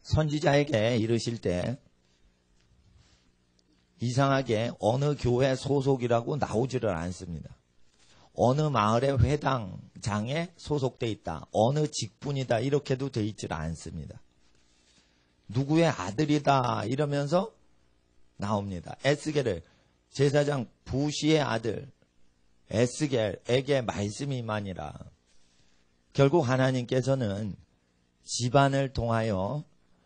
선지자에게 이르실 때 이상하게 어느 교회 소속이라고 나오지를 않습니다. 어느 마을의 회당장에 소속돼 있다. 어느 직분이다. 이렇게도 돼 있지를 않습니다. 누구의 아들이다 이러면서 나옵니다. 에스겔을 제사장 부시의 아들 에스겔에게 말씀이 임하니라. 결국 하나님께서는 집안을 통하여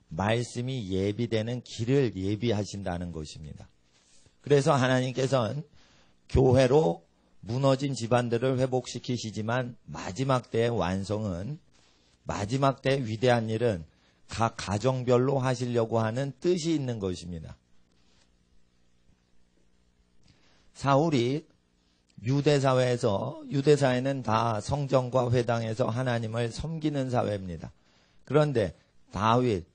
말씀이 예비되는 길을 예비하신다는 것입니다. 그래서 하나님께서는 교회로 무너진 집안들을 회복시키시지만 마지막 때의 완성은, 마지막 때의 위대한 일은 각 가정별로 하시려고 하는 뜻이 있는 것입니다. 사울이 유대사회는 다 성전과 회당에서 하나님을 섬기는 사회입니다. 그런데 다윗,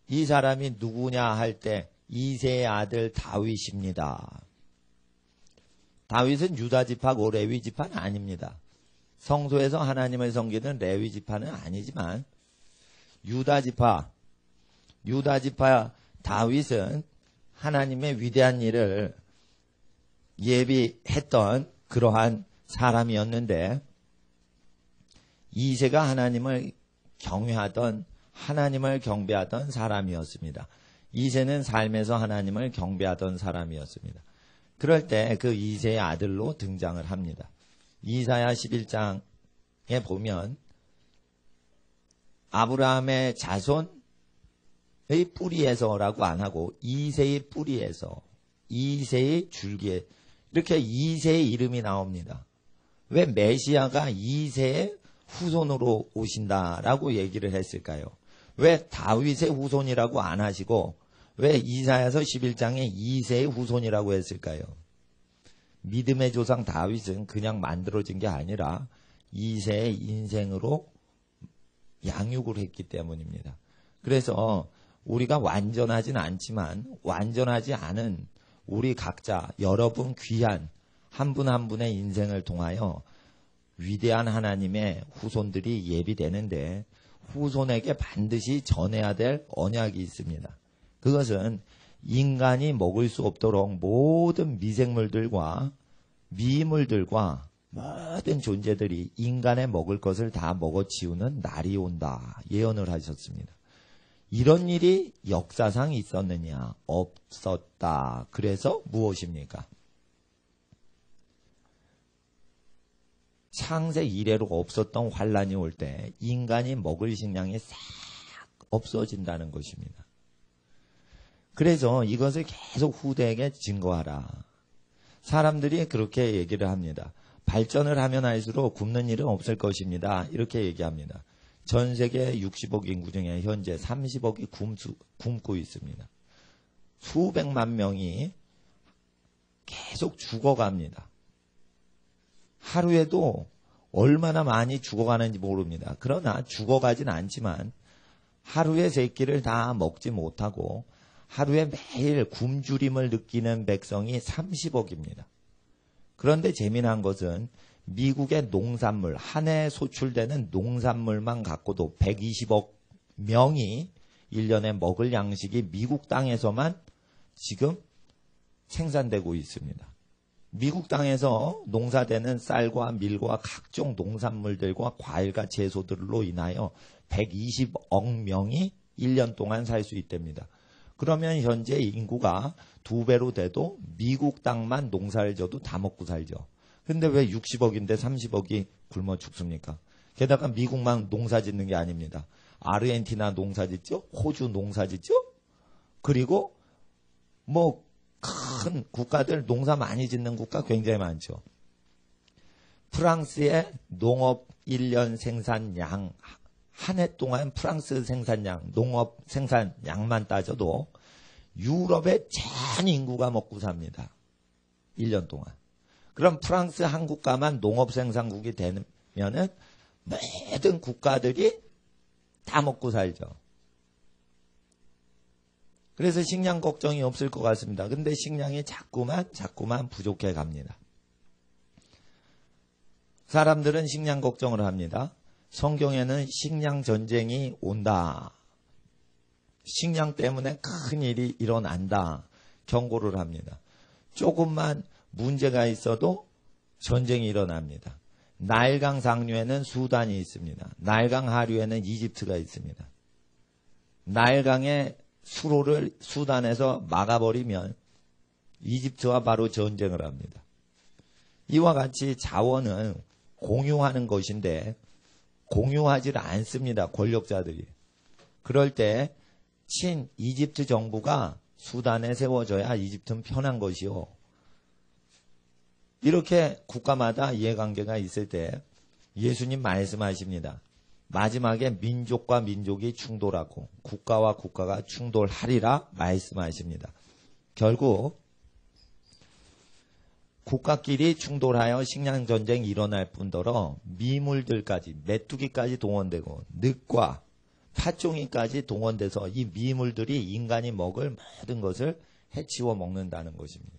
이 사람이 누구냐 할 때 이새의 아들 다윗입니다. 다윗은 유다 지파고 레위 지파는 아닙니다. 성소에서 하나님을 섬기는 레위 지파는 아니지만 유다 지파 다윗은 하나님의 위대한 일을 예비했던 그러한 사람이었는데, 이새가 하나님을 경외하던, 하나님을 경배하던 사람이었습니다. 이새는 삶에서 하나님을 경배하던 사람이었습니다. 그럴 때 그 이새의 아들로 등장을 합니다. 이사야 11장에 보면 아브라함의 자손의 뿌리에서라고 안 하고 이새의 뿌리에서, 이새의 줄기에, 이렇게 이새의 이름이 나옵니다. 왜 메시아가 이새의 후손으로 오신다라고 얘기를 했을까요? 왜 다윗의 후손이라고 안 하시고 왜 이사야서 11장에 이새의 후손이라고 했을까요? 믿음의 조상 다윗은 그냥 만들어진 게 아니라 이새의 인생으로 양육을 했기 때문입니다. 그래서 우리가 완전하진 않지만 완전하지 않은 우리 각자, 여러분 귀한 한 분 한 분의 인생을 통하여 위대한 하나님의 후손들이 예비되는데, 후손에게 반드시 전해야 될 언약이 있습니다. 그것은 인간이 먹을 수 없도록 모든 미생물들과 미물들과 모든 존재들이 인간의 먹을 것을 다 먹어치우는 날이 온다 예언을 하셨습니다. 이런 일이 역사상 있었느냐? 없었다. 그래서 무엇입니까? 창세 이래로 없었던 환란이 올 때 인간이 먹을 식량이 싹 없어진다는 것입니다. 그래서 이것을 계속 후대에게 증거하라. 사람들이 그렇게 얘기를 합니다. 발전을 하면 할수록 굶는 일은 없을 것입니다. 이렇게 얘기합니다. 전 세계 60억 인구 중에 현재 30억이 굶고 있습니다. 수백만 명이 계속 죽어갑니다. 하루에도 얼마나 많이 죽어가는지 모릅니다. 그러나 죽어가진 않지만 하루에 세 끼를 다 먹지 못하고 하루에 매일 굶주림을 느끼는 백성이 30억입니다. 그런데 재미난 것은 미국의 농산물, 한 해에 소출되는 농산물만 갖고도 120억 명이 1년에 먹을 양식이 미국 땅에서만 지금 생산되고 있습니다. 미국 땅에서 농사되는 쌀과 밀과 각종 농산물들과 과일과 채소들로 인하여 120억 명이 1년 동안 살 수 있답니다. 그러면 현재 인구가 2배로 돼도 미국 땅만 농사를 져도 다 먹고 살죠. 근데 왜 60억인데 30억이 굶어 죽습니까? 게다가 미국만 농사 짓는 게 아닙니다. 아르헨티나 농사 짓죠? 호주 농사 짓죠? 그리고 뭐 큰 국가들 농사 많이 짓는 국가 굉장히 많죠. 프랑스의 농업 1년 생산량, 한 해 동안 프랑스 생산량, 농업 생산량만 따져도 유럽의 전 인구가 먹고 삽니다. 1년 동안. 그럼 프랑스 한 국가만 농업 생산국이 되면은 모든 국가들이 다 먹고 살죠. 그래서 식량 걱정이 없을 것 같습니다. 근데 식량이 자꾸만 부족해 갑니다. 사람들은 식량 걱정을 합니다. 성경에는 식량 전쟁이 온다. 식량 때문에 큰 일이 일어난다. 경고를 합니다. 조금만 문제가 있어도 전쟁이 일어납니다. 나일강 상류에는 수단이 있습니다. 나일강 하류에는 이집트가 있습니다. 나일강의 수로를 수단에서 막아버리면 이집트와 바로 전쟁을 합니다. 이와 같이 자원은 공유하는 것인데 공유하지 않습니다. 권력자들이. 그럴 때 친 이집트 정부가 수단에 세워져야 이집트는 편한 것이요. 이렇게 국가마다 이해관계가 있을 때 예수님 말씀하십니다. 마지막에 민족과 민족이 충돌하고 국가와 국가가 충돌하리라 말씀하십니다. 결국 국가끼리 충돌하여 식량전쟁이 일어날 뿐더러 미물들까지 메뚜기까지 동원되고 늑과 팥종이까지 동원돼서 이 미물들이 인간이 먹을 모든 것을 해치워 먹는다는 것입니다.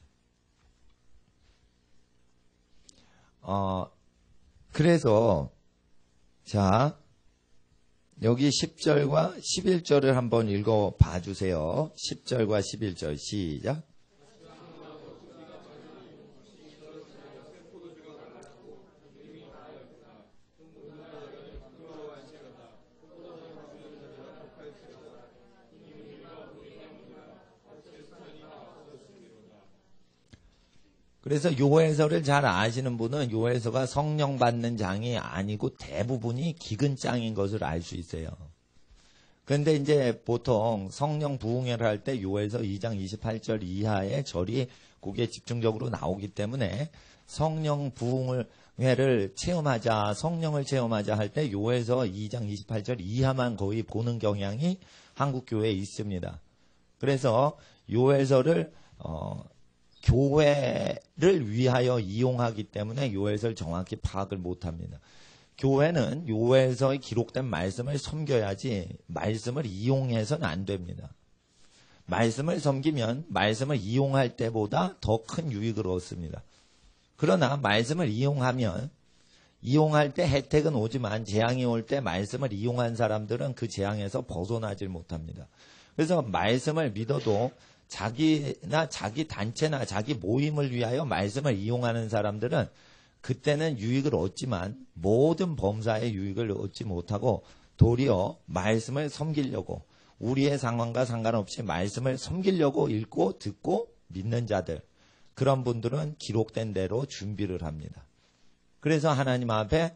그래서 자 여기 10절과 11절을 한번 읽어 봐주세요. 10절과 11절 시작. 그래서 요엘서를 잘 아시는 분은 요엘서가 성령 받는 장이 아니고 대부분이 기근장인 것을 알 수 있어요. 그런데 이제 보통 성령 부흥회를 할 때 요엘서 2장 28절 이하의 절이 그게 집중적으로 나오기 때문에 성령 부흥회를 체험하자, 성령을 체험하자 할 때 요엘서 2장 28절 이하만 거의 보는 경향이 한국 교회에 있습니다. 그래서 요엘서를 교회를 위하여 이용하기 때문에 요엘서를 정확히 파악을 못합니다. 교회는 요엘서에 기록된 말씀을 섬겨야지 말씀을 이용해서는 안 됩니다. 말씀을 섬기면 말씀을 이용할 때보다 더 큰 유익을 얻습니다. 그러나 말씀을 이용하면 이용할 때 혜택은 오지만 재앙이 올 때 말씀을 이용한 사람들은 그 재앙에서 벗어나질 못합니다. 그래서 말씀을 믿어도 자기나 자기 단체나 자기 모임을 위하여 말씀을 이용하는 사람들은 그때는 유익을 얻지만 모든 범사의 유익을 얻지 못하고 도리어 말씀을 섬기려고 우리의 상황과 상관없이 말씀을 섬기려고 읽고 듣고 믿는 자들, 그런 분들은 기록된 대로 준비를 합니다. 그래서 하나님 앞에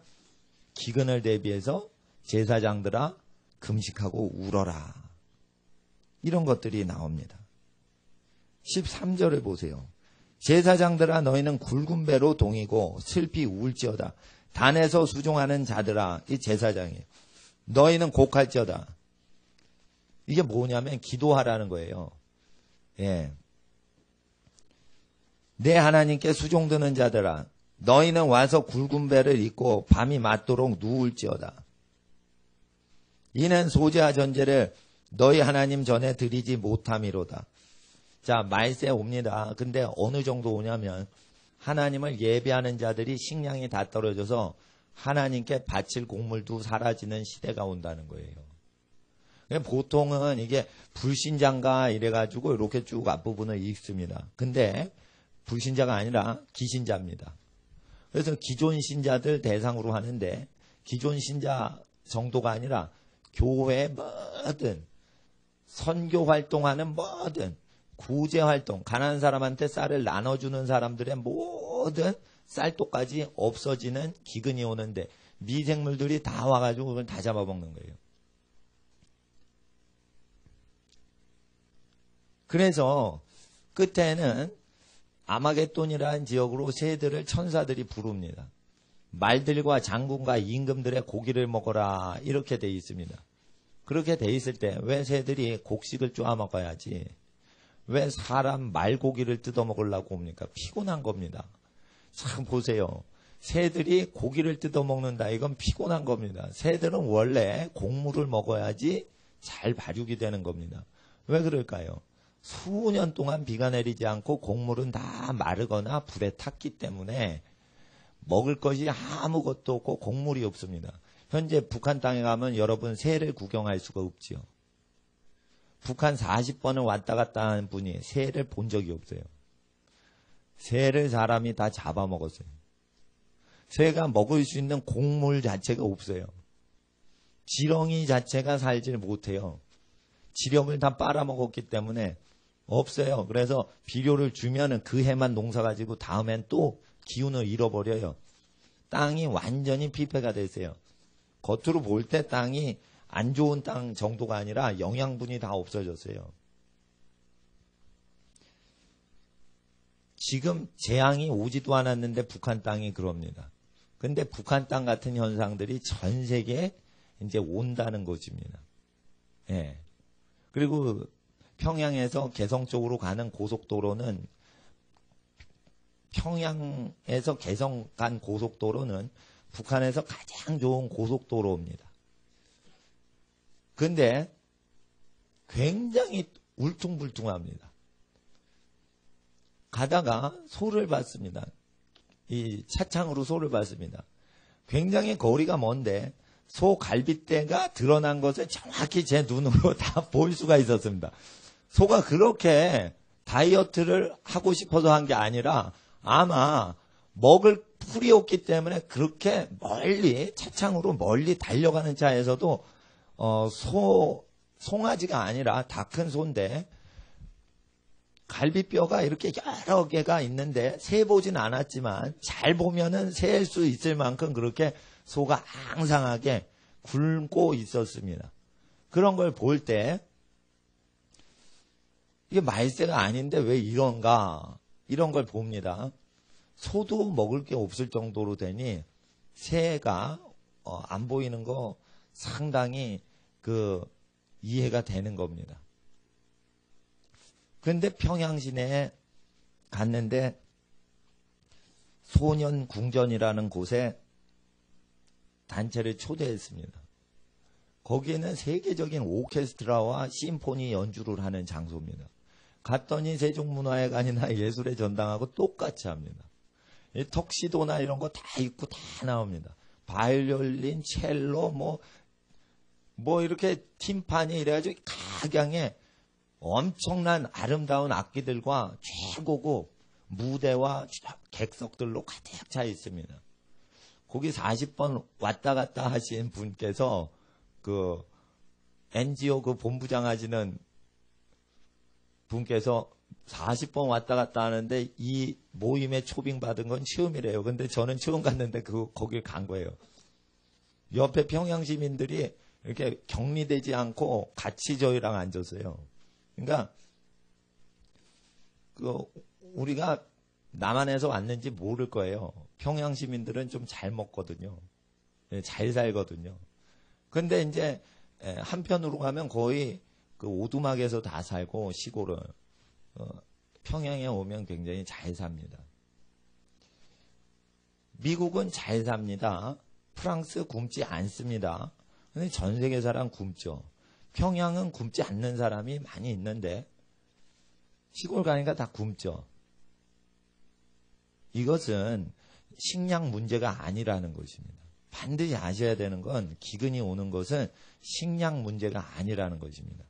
기근을 대비해서 제사장들아 금식하고 울어라, 이런 것들이 나옵니다. 13절을 보세요. 제사장들아 너희는 굵은 배로 동이고 슬피 울지어다. 단에서 수종하는 자들아, 이 제사장이에요. 너희는 곡할지어다. 이게 뭐냐면 기도하라는 거예요. 예. 내 하나님께 수종드는 자들아 너희는 와서 굵은 배를 입고 밤이 맞도록 누울지어다. 이는 소재와 전제를 너희 하나님 전에 드리지 못함이로다. 자, 말세 옵니다. 근데 어느 정도 오냐면 하나님을 예배하는 자들이 식량이 다 떨어져서 하나님께 바칠 곡물도 사라지는 시대가 온다는 거예요. 보통은 이게 불신자인가 이래가지고 이렇게 쭉 앞부분을 읽습니다. 근데 불신자가 아니라 기신자입니다. 그래서 기존 신자들 대상으로 하는데 기존 신자 정도가 아니라 교회의 뭐든 선교 활동하는 뭐든 구제 활동, 가난한 사람한테 쌀을 나눠주는 사람들의 모든 쌀독까지 없어지는 기근이 오는데 미생물들이 다 와가지고 그걸 다 잡아먹는 거예요. 그래서 끝에는 아마겟돈이라는 지역으로 새들을 천사들이 부릅니다. 말들과 장군과 임금들의 고기를 먹어라, 이렇게 돼 있습니다. 그렇게 돼 있을 때 왜 새들이 곡식을 쪼아 먹어야지 왜 사람 말고기를 뜯어 먹으려고 옵니까? 피곤한 겁니다. 참 보세요. 새들이 고기를 뜯어 먹는다. 이건 피곤한 겁니다. 새들은 원래 곡물을 먹어야지 잘 발육이 되는 겁니다. 왜 그럴까요? 수년 동안 비가 내리지 않고 곡물은 다 마르거나 불에 탔기 때문에 먹을 것이 아무것도 없고 곡물이 없습니다. 현재 북한 땅에 가면 여러분 새를 구경할 수가 없지요. 북한 40번을 왔다 갔다 하는 분이 새를 본 적이 없어요. 새를 사람이 다 잡아먹었어요. 새가 먹을 수 있는 곡물 자체가 없어요. 지렁이 자체가 살질 못해요. 지령을 다 빨아먹었기 때문에 없어요. 그래서 비료를 주면은 그 해만 농사 가지고 다음엔 또 기운을 잃어버려요. 땅이 완전히 피폐가 됐어요. 겉으로 볼 때 땅이 안 좋은 땅 정도가 아니라 영양분이 다 없어졌어요. 지금 재앙이 오지도 않았는데 북한 땅이 그럽니다. 근데 북한 땅 같은 현상들이 전 세계에 이제 온다는 것입니다. 예. 그리고 평양에서 개성 쪽으로 가는 고속도로는 평양에서 개성 간 고속도로는 북한에서 가장 좋은 고속도로입니다. 근데 굉장히 울퉁불퉁합니다. 가다가 소를 봤습니다. 이 차창으로 소를 봤습니다. 굉장히 거리가 먼데 소 갈빗대가 드러난 것을 정확히 제 눈으로 다 볼 수가 있었습니다. 소가 그렇게 다이어트를 하고 싶어서 한 게 아니라 아마 먹을 풀이 없기 때문에 그렇게 멀리 차창으로 멀리 달려가는 차에서도 송아지가 아니라 다 큰 소인데 갈비뼈가 이렇게 여러 개가 있는데 세보진 않았지만 잘 보면은 셀 수 있을 만큼 그렇게 소가 앙상하게 굶고 있었습니다. 그런 걸 볼 때 이게 말세가 아닌데 왜 이런가 이런 걸 봅니다. 소도 먹을 게 없을 정도로 되니 새가 안 보이는 거 상당히 이해가 되는 겁니다. 그런데 평양 시내에 갔는데 소년궁전이라는 곳에 단체를 초대했습니다. 거기에는 세계적인 오케스트라와 심포니 연주를 하는 장소입니다. 갔더니 세종문화회관이나 예술의 전당하고 똑같이 합니다. 턱시도나 이런 거 다 입고 다 나옵니다. 바이올린, 첼로, 뭐 이렇게 팀판이 이래가지고 각양에 엄청난 아름다운 악기들과 최고급 무대와 객석들로 가득 차 있습니다. 거기 40번 왔다 갔다 하신 분께서 NGO 본부장 하시는 분께서 40번 왔다 갔다 하는데 이 모임에 초빙받은 건 처음이래요. 근데 저는 처음 갔는데 거길 간 거예요. 옆에 평양 시민들이 이렇게 격리되지 않고 같이 저희랑 앉았어요. 그러니까 우리가 남한에서 왔는지 모를 거예요. 평양 시민들은 좀 잘 먹거든요. 잘 살거든요. 근데 이제 한편으로 가면 거의 오두막에서 다 살고 시골은 평양에 오면 굉장히 잘 삽니다. 미국은 잘 삽니다. 프랑스 굶지 않습니다. 근데 전 세계 사람 굶죠. 평양은 굶지 않는 사람이 많이 있는데 시골 가니까 다 굶죠. 이것은 식량 문제가 아니라는 것입니다. 반드시 아셔야 되는 건 기근이 오는 것은 식량 문제가 아니라는 것입니다.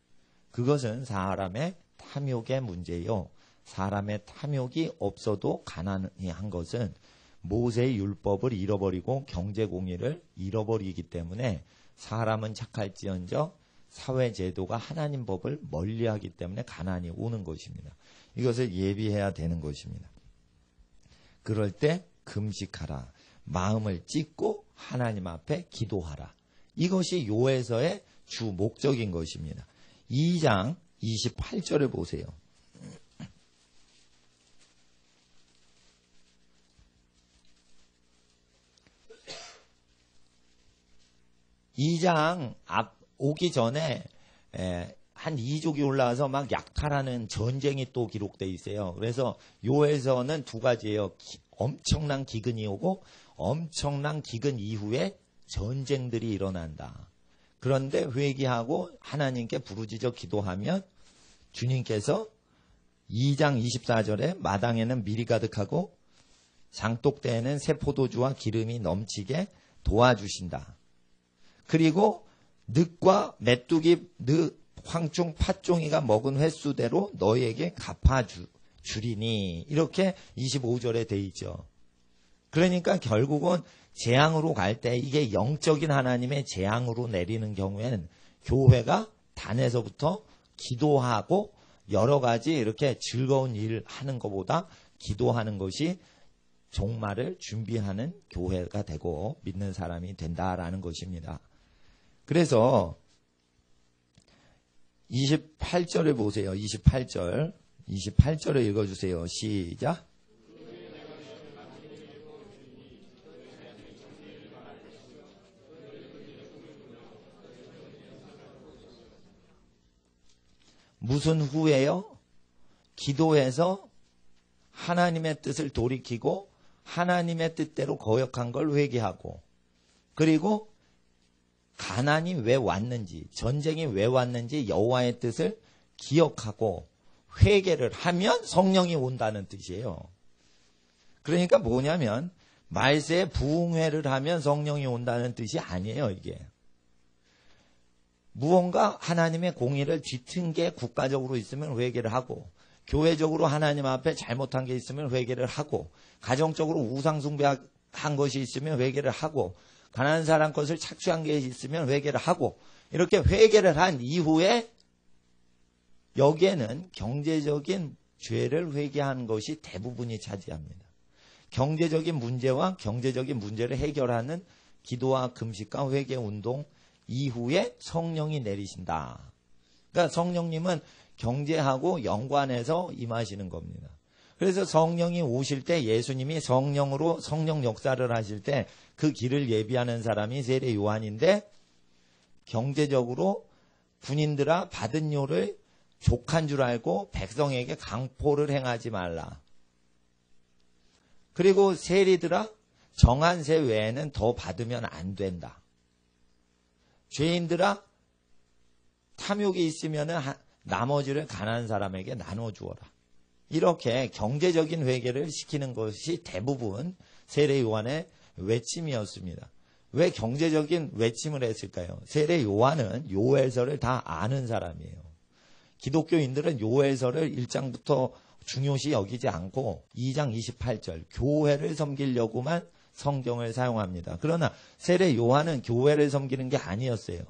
그것은 사람의 탐욕의 문제요. 사람의 탐욕이 없어도 가난히 한 것은 모세의 율법을 잃어버리고 경제 공의를 잃어버리기 때문에 사람은 착할지언정 사회제도가 하나님 법을 멀리하기 때문에 가난이 오는 것입니다. 이것을 예비해야 되는 것입니다. 그럴 때 금식하라. 마음을 찢고 하나님 앞에 기도하라. 이것이 요에서의 주 목적인 것입니다. 2장 28절을 보세요. 2장 앞 오기 전에 한 2족이 올라와서 막 약탈하는 전쟁이 또 기록되어 있어요. 그래서 요에서는 두 가지예요. 엄청난 기근이 오고 엄청난 기근 이후에 전쟁들이 일어난다. 그런데 회개하고 하나님께 부르짖어 기도하면 주님께서 2장 24절에 마당에는 밀이 가득하고 장독대에는 새 포도주와 기름이 넘치게 도와주신다. 그리고 늑과 메뚜기 황충 팥종이가 먹은 횟수대로 너희에게 갚아주리니. 이렇게 25절에 돼 있죠. 그러니까 결국은 재앙으로 갈 때 이게 영적인 하나님의 재앙으로 내리는 경우에는 교회가 단에서부터 기도하고 여러 가지 이렇게 즐거운 일을 하는 것보다 기도하는 것이 종말을 준비하는 교회가 되고 믿는 사람이 된다라는 것입니다. 그래서 28절을 보세요. 28절을 읽어주세요. 시작. 무슨 후에요? 기도해서 하나님의 뜻을 돌이키고 하나님의 뜻대로 거역한 걸 회개하고, 그리고 가난이 왜 왔는지, 전쟁이 왜 왔는지 여호와의 뜻을 기억하고 회개를 하면 성령이 온다는 뜻이에요. 그러니까 뭐냐면 말세에 부흥회를 하면 성령이 온다는 뜻이 아니에요. 이게 무언가 하나님의 공의를 뒤튼 게 국가적으로 있으면 회개를 하고, 교회적으로 하나님 앞에 잘못한 게 있으면 회개를 하고, 가정적으로 우상숭배한 것이 있으면 회개를 하고, 가난한 사람 것을 착취한 게 있으면 회개를 하고, 이렇게 회개를 한 이후에 여기에는 경제적인 죄를 회개하는 것이 대부분이 차지합니다. 경제적인 문제와 경제적인 문제를 해결하는 기도와 금식과 회개 운동 이후에 성령이 내리신다. 그러니까 성령님은 경제하고 연관해서 임하시는 겁니다. 그래서 성령이 오실 때 예수님이 성령으로 성령 역사를 하실 때 그 길을 예비하는 사람이 세례 요한인데, 경제적으로 군인들아 받은 요를 족한 줄 알고 백성에게 강포를 행하지 말라. 그리고 세리들아 정한 세 외에는 더 받으면 안 된다. 죄인들아 탐욕이 있으면은 나머지를 가난한 사람에게 나눠주어라. 이렇게 경제적인 회개를 시키는 것이 대부분 세례 요한의 외침이었습니다. 왜 경제적인 외침을 했을까요? 세례 요한은 요엘서를 다 아는 사람이에요. 기독교인들은 요엘서를 1장부터 중요시 여기지 않고 2장 28절 교회를 섬기려고만 성경을 사용합니다. 그러나 세례 요한은 교회를 섬기는 게 아니었어요.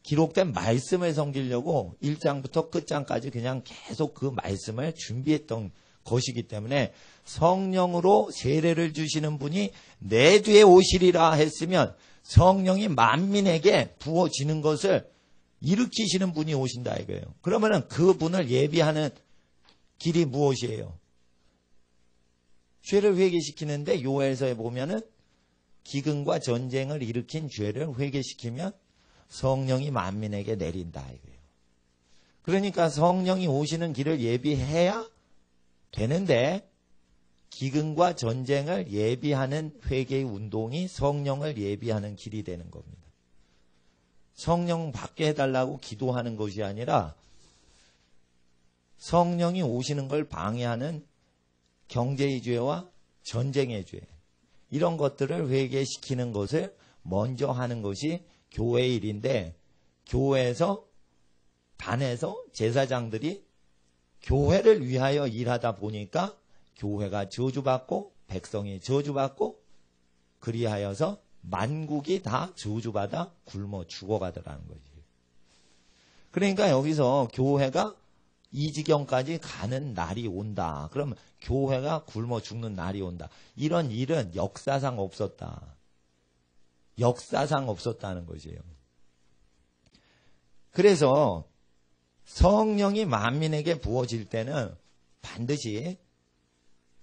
기록된 말씀을 섬기려고 1장부터 끝장까지 그냥 계속 그 말씀을 준비했던 것이기 때문에, 성령으로 세례를 주시는 분이 내 뒤에 오시리라 했으면 성령이 만민에게 부어지는 것을 일으키시는 분이 오신다 이거예요. 그러면은 그 분을 예비하는 길이 무엇이에요? 죄를 회개시키는데 요엘서에 보면은 기근과 전쟁을 일으킨 죄를 회개시키면 성령이 만민에게 내린다 이거예요. 그러니까 성령이 오시는 길을 예비해야 되는데, 기근과 전쟁을 예비하는 회개의 운동이 성령을 예비하는 길이 되는 겁니다. 성령 받게 해달라고 기도하는 것이 아니라 성령이 오시는 걸 방해하는 경제의 죄와 전쟁의 죄, 이런 것들을 회개시키는 것을 먼저 하는 것이 교회의 일인데, 교회에서 단에서 제사장들이 교회를 위하여 일하다 보니까 교회가 저주받고 백성이 저주받고, 그리하여서 만국이 다 저주받아 굶어 죽어가더라는 거지. 그러니까 여기서 교회가 이 지경까지 가는 날이 온다. 그러면 교회가 굶어 죽는 날이 온다. 이런 일은 역사상 없었다. 역사상 없었다는 것이에요. 그래서 성령이 만민에게 부어질 때는 반드시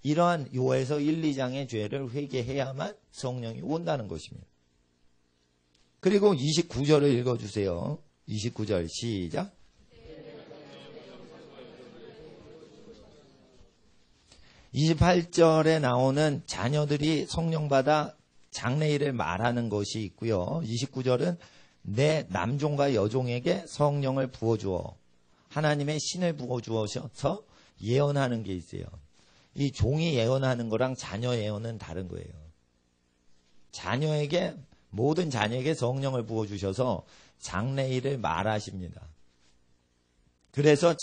이러한 요엘서 1, 2장의 죄를 회개해야만 성령이 온다는 것입니다. 그리고 29절을 읽어주세요. 29절 시작. 28절에 나오는 자녀들이 성령받아 장래일을 말하는 것이 있고요. 29절은 내 남종과 여종에게 성령을 부어주어 하나님의 신을 부어주어서 예언하는 게 있어요. 이 종이 예언하는 거랑 자녀 예언은 다른 거예요. 자녀에게, 모든 자녀에게 성령을 부어주셔서 장래일을 말하십니다. 그래서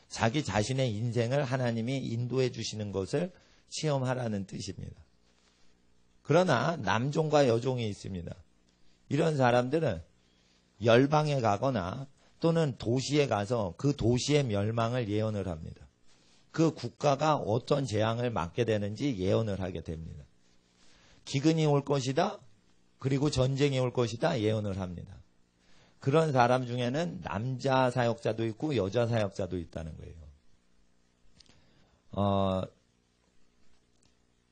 자기 자신의 인생을 하나님이 인도해 주시는 것을 체험하라는 뜻입니다. 그러나 남종과 여종이 있습니다. 이런 사람들은 열방에 가거나 또는 도시에 가서 그 도시의 멸망을 예언을 합니다. 그 국가가 어떤 재앙을 맞게 되는지 예언을 하게 됩니다. 기근이 올 것이다. 그리고 전쟁이 올 것이다. 예언을 합니다. 그런 사람 중에는 남자 사역자도 있고 여자 사역자도 있다는 거예요.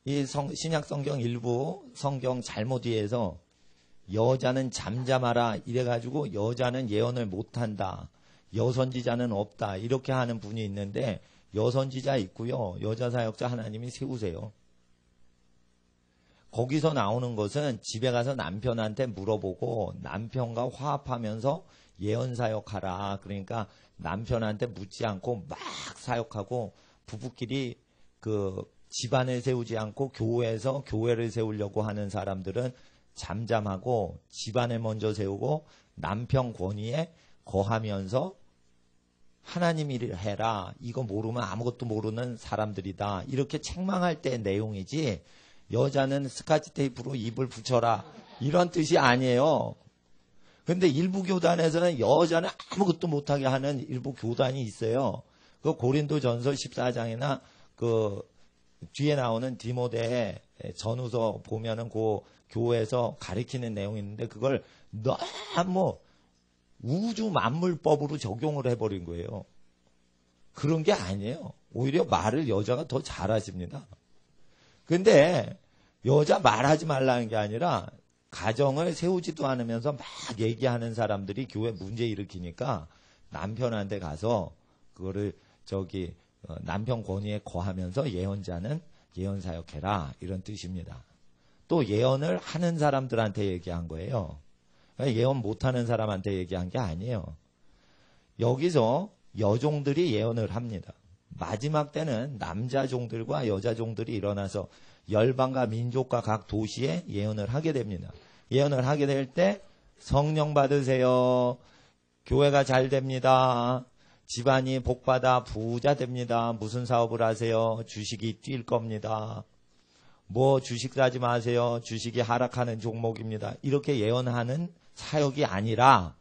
이 신약 성경 일부 성경 잘못 이해해서 여자는 잠잠하라 이래가지고 여자는 예언을 못한다. 여선지자는 없다. 이렇게 하는 분이 있는데 여선지자 있고요. 여자 사역자 하나님이 세우세요. 거기서 나오는 것은 집에 가서 남편한테 물어보고 남편과 화합하면서 예언 사역하라. 그러니까 남편한테 묻지 않고 막 사역하고 부부끼리 그 집안을 세우지 않고 교회에서 교회를 세우려고 하는 사람들은 잠잠하고 집안을 먼저 세우고 남편 권위에 거하면서 하나님 일을 해라. 이거 모르면 아무것도 모르는 사람들이다. 이렇게 책망할 때 내용이지 여자는 스카치 테이프로 입을 붙여라. 이런 뜻이 아니에요. 근데 일부 교단에서는 여자는 아무것도 못하게 하는 일부 교단이 있어요. 그 고린도전서 14장이나 그 뒤에 나오는 디모데 전후서 보면은 그 교회에서 가리키는 내용이 있는데 그걸 너무 우주 만물법으로 적용을 해버린 거예요. 그런 게 아니에요. 오히려 말을 여자가 더 잘하십니다. 근데 여자 말하지 말라는 게 아니라 가정을 세우지도 않으면서 막 얘기하는 사람들이 교회 문제 일으키니까 남편한테 가서 그거를 남편 권위에 거하면서 예언자는 예언 사역해라 이런 뜻입니다. 또 예언을 하는 사람들한테 얘기한 거예요. 예언 못하는 사람한테 얘기한 게 아니에요. 여기서 여종들이 예언을 합니다. 마지막 때는 남자 종들과 여자 종들이 일어나서 열방과 민족과 각 도시에 예언을 하게 됩니다. 예언을 하게 될 때 성령 받으세요. 교회가 잘 됩니다. 집안이 복받아 부자 됩니다. 무슨 사업을 하세요? 주식이 뛸 겁니다. 뭐 주식 사지 마세요. 주식이 하락하는 종목입니다. 이렇게 예언하는 사역이 아니라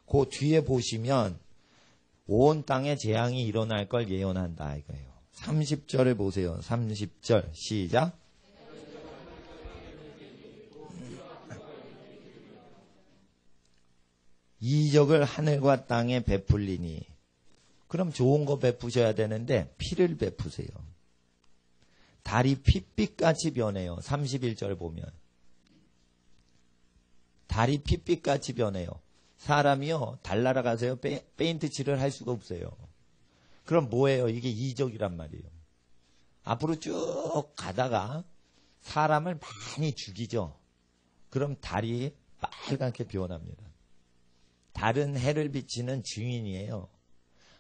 그 뒤에 보시면 온 땅에 재앙이 일어날 걸 예언한다 이거예요. 30절을 보세요. 30절 시작. 이적을 하늘과 땅에 베풀리니 그럼 좋은 거 베푸셔야 되는데 피를 베푸세요. 달이 핏빛같이 변해요. 31절 보면 달이 핏빛같이 변해요. 사람이요 달 날아가서요 페인트 칠을 할 수가 없어요. 그럼 뭐예요? 이게 이적이란 말이에요. 앞으로 쭉 가다가 사람을 많이 죽이죠. 그럼 달이 빨갛게 변합니다. 달은 해를 비치는 증인이에요.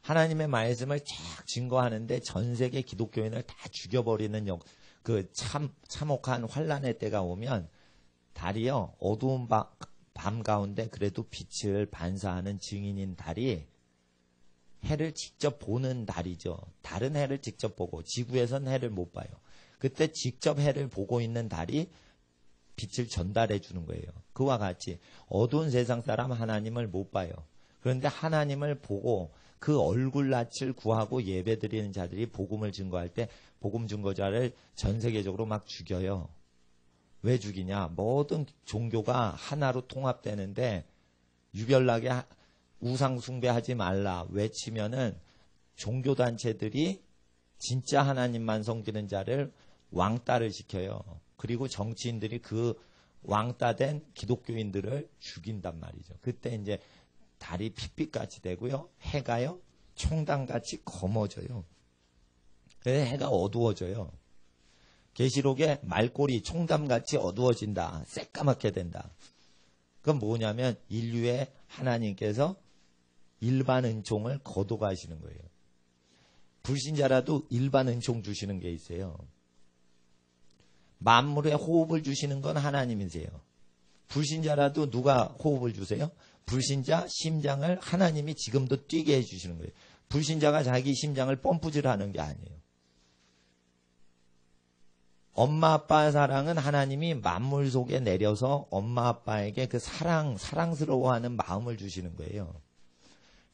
하나님의 말씀을 쫙 증거하는데 전 세계 기독교인을 다 죽여버리는 그 참혹한 환란의 때가 오면 달이요 어두운 밤 가운데 그래도 빛을 반사하는 증인인 달이 해를 직접 보는 달이죠. 달은 해를 직접 보고 지구에선 해를 못 봐요. 그때 직접 해를 보고 있는 달이 빛을 전달해 주는 거예요. 그와 같이 어두운 세상 사람 하나님을 못 봐요. 그런데 하나님을 보고 그 얼굴낯을 구하고 예배드리는 자들이 복음을 증거할 때 복음 증거자를 전 세계적으로 막 죽여요. 왜 죽이냐? 모든 종교가 하나로 통합되는데 유별나게 우상 숭배하지 말라 외치면은 종교단체들이 진짜 하나님만 섬기는 자를 왕따를 시켜요. 그리고 정치인들이 그 왕따된 기독교인들을 죽인단 말이죠. 그때 이제 달이 핏빛같이 되고요. 해가요. 총당같이 검어져요. 그래서 해가 어두워져요. 계시록에 말꼬리 총담같이 어두워진다. 새까맣게 된다. 그건 뭐냐면 인류의 하나님께서 일반 은총을 거둬가시는 거예요. 불신자라도 일반 은총 주시는 게 있어요. 만물에 호흡을 주시는 건 하나님이세요. 불신자라도 누가 호흡을 주세요? 불신자 심장을 하나님이 지금도 뛰게 해주시는 거예요. 불신자가 자기 심장을 펌프질하는 게 아니에요. 엄마 아빠 사랑은 하나님이 만물 속에 내려서 엄마 아빠에게 그 사랑스러워하는 마음을 주시는 거예요.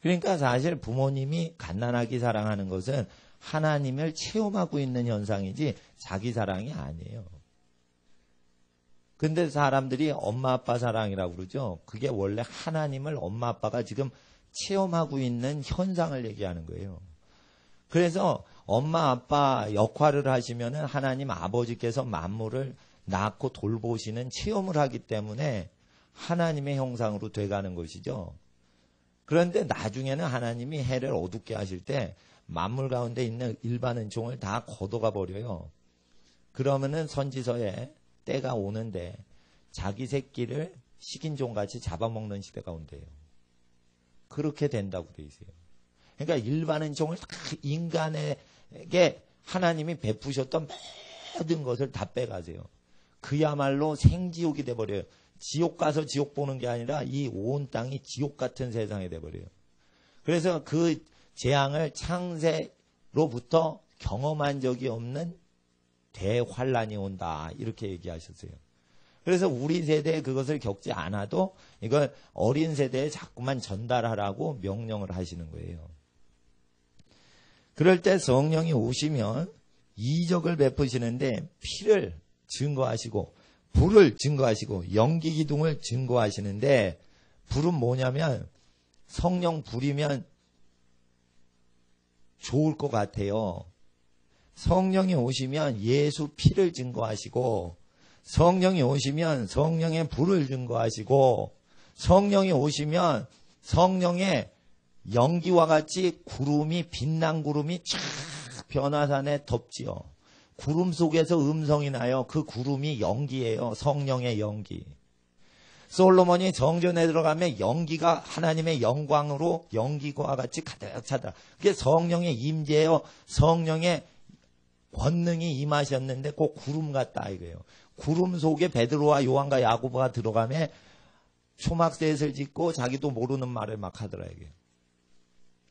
그러니까 사실 부모님이 갓난아기 사랑하는 것은 하나님을 체험하고 있는 현상이지 자기 사랑이 아니에요. 근데 사람들이 엄마 아빠 사랑이라고 그러죠. 그게 원래 하나님을 엄마 아빠가 지금 체험하고 있는 현상을 얘기하는 거예요. 그래서 엄마 아빠 역할을 하시면은 하나님 아버지께서 만물을 낳고 돌보시는 체험을 하기 때문에 하나님의 형상으로 돼가는 것이죠. 그런데 나중에는 하나님이 해를 어둡게 하실 때 만물 가운데 있는 일반 은총을 다 걷어가 버려요. 그러면은 선지서에 때가 오는데 자기 새끼를 식인종같이 잡아먹는 시대가 온대요. 그렇게 된다고 돼 있어요. 그러니까 일반 은총을 다 인간에게 하나님이 베푸셨던 모든 것을 다 빼가세요. 그야말로 생지옥이 돼버려요. 지옥 가서 지옥 보는 게 아니라 이 온 땅이 지옥 같은 세상이 돼버려요. 그래서 그 재앙을 창세로부터 경험한 적이 없는 대환란이 온다. 이렇게 얘기하셨어요. 그래서 우리 세대에 그것을 겪지 않아도 이걸 어린 세대에 자꾸만 전달하라고 명령을 하시는 거예요. 그럴 때 성령이 오시면 이적을 베푸시는데 피를 증거하시고 불을 증거하시고 연기 기둥을 증거하시는데 불은 뭐냐면 성령 불이면 좋을 것 같아요. 성령이 오시면 예수 피를 증거하시고 성령이 오시면 성령의 불을 증거하시고 성령이 오시면 성령의 연기와 같이 구름이 빛난 구름이 쫙 변화산에 덮지요. 구름 속에서 음성이 나요. 그 구름이 연기예요. 성령의 연기. 솔로몬이 정전에 들어가면 연기가 하나님의 영광으로 연기와 같이 가득 차다. 그게 성령의 임재예요. 성령의 권능이 임하셨는데 그 구름 같다 이거예요. 구름 속에 베드로와 요한과 야고보가 들어가면 초막셋을 짓고 자기도 모르는 말을 막 하더라 이게.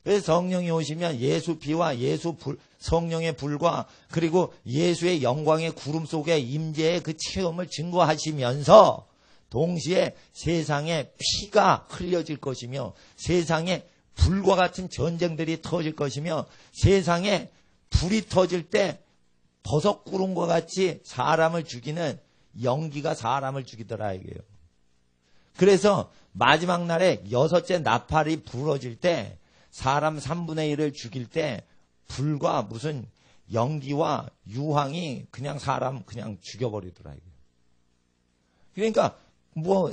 그래서 성령이 오시면 예수 피와 예수 불, 성령의 불과 그리고 예수의 영광의 구름 속에 임재의 그 체험을 증거하시면서 동시에 세상에 피가 흘려질 것이며 세상에 불과 같은 전쟁들이 터질 것이며 세상에 불이 터질 때 버섯구름과 같이 사람을 죽이는 연기가 사람을 죽이더라 이게요. 그래서 마지막 날에 6째 나팔이 불어질 때 사람 3분의 1을 죽일 때 불과 무슨 연기와 유황이 그냥 사람 그냥 죽여버리더라 이게요. 그러니까 뭐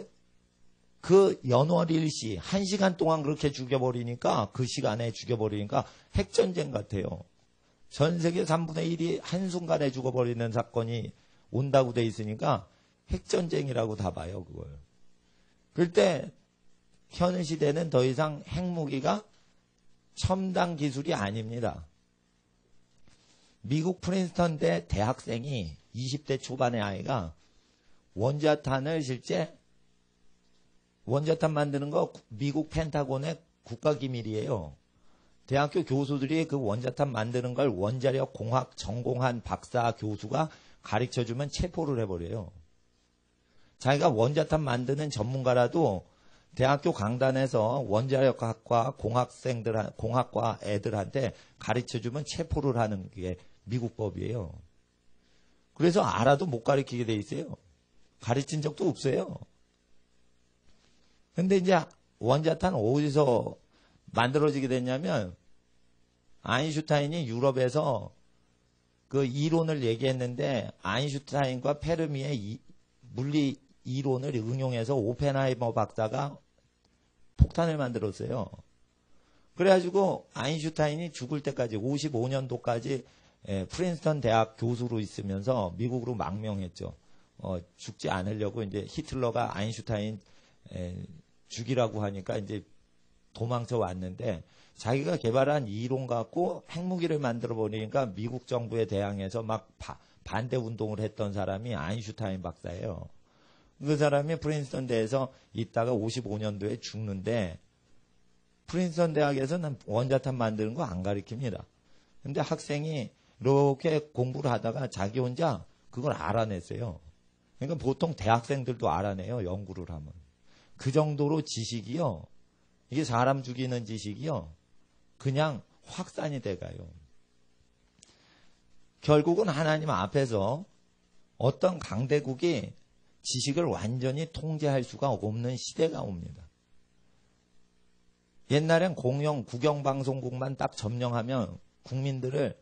그 연월일시 1시간 동안 그렇게 죽여버리니까 그 시간에 죽여버리니까 핵전쟁 같아요. 전 세계 3분의 1이 한순간에 죽어버리는 사건이 온다고 돼 있으니까 핵전쟁이라고 다 봐요, 그걸. 그럴 때, 현 시대는 더 이상 핵무기가 첨단 기술이 아닙니다. 미국 프린스턴대 대학생이 20대 초반의 아이가 원자탄을 실제, 원자탄 만드는 거 미국 펜타곤의 국가기밀이에요. 대학교 교수들이 그 원자탄 만드는 걸 원자력 공학 전공한 박사 교수가 가르쳐주면 체포를 해버려요. 자기가 원자탄 만드는 전문가라도 대학교 강단에서 원자력학과 공학과 애들한테 가르쳐주면 체포를 하는 게 미국 법이에요. 그래서 알아도 못 가르치게 돼 있어요. 가르친 적도 없어요. 근데 이제 원자탄 어디서 만들어지게 됐냐면 아인슈타인이 유럽에서 그 이론을 얘기했는데 아인슈타인과 페르미의 물리 이론을 응용해서 오펜하이머 박사가 폭탄을 만들었어요. 그래가지고 아인슈타인이 죽을 때까지 55년도까지 프린스턴 대학 교수로 있으면서 미국으로 망명했죠. 죽지 않으려고 이제 히틀러가 아인슈타인 죽이라고 하니까 이제 도망쳐 왔는데 자기가 개발한 이론 갖고 핵무기를 만들어 버리니까 미국 정부에 대항해서 막 반대 운동을 했던 사람이 아인슈타인 박사예요. 그 사람이 프린스턴대에서 있다가 55년도에 죽는데 프린스턴 대학에서는 원자탄 만드는 거 안 가르칩니다. 근데 학생이 이렇게 공부를 하다가 자기 혼자 그걸 알아냈어요. 그러니까 보통 대학생들도 알아내요. 연구를 하면. 그 정도로 지식이요. 이게 사람 죽이는 지식이요. 그냥 확산이 돼가요. 결국은 하나님 앞에서 어떤 강대국이 지식을 완전히 통제할 수가 없는 시대가 옵니다. 옛날엔 국영방송국만 딱 점령하면 국민들을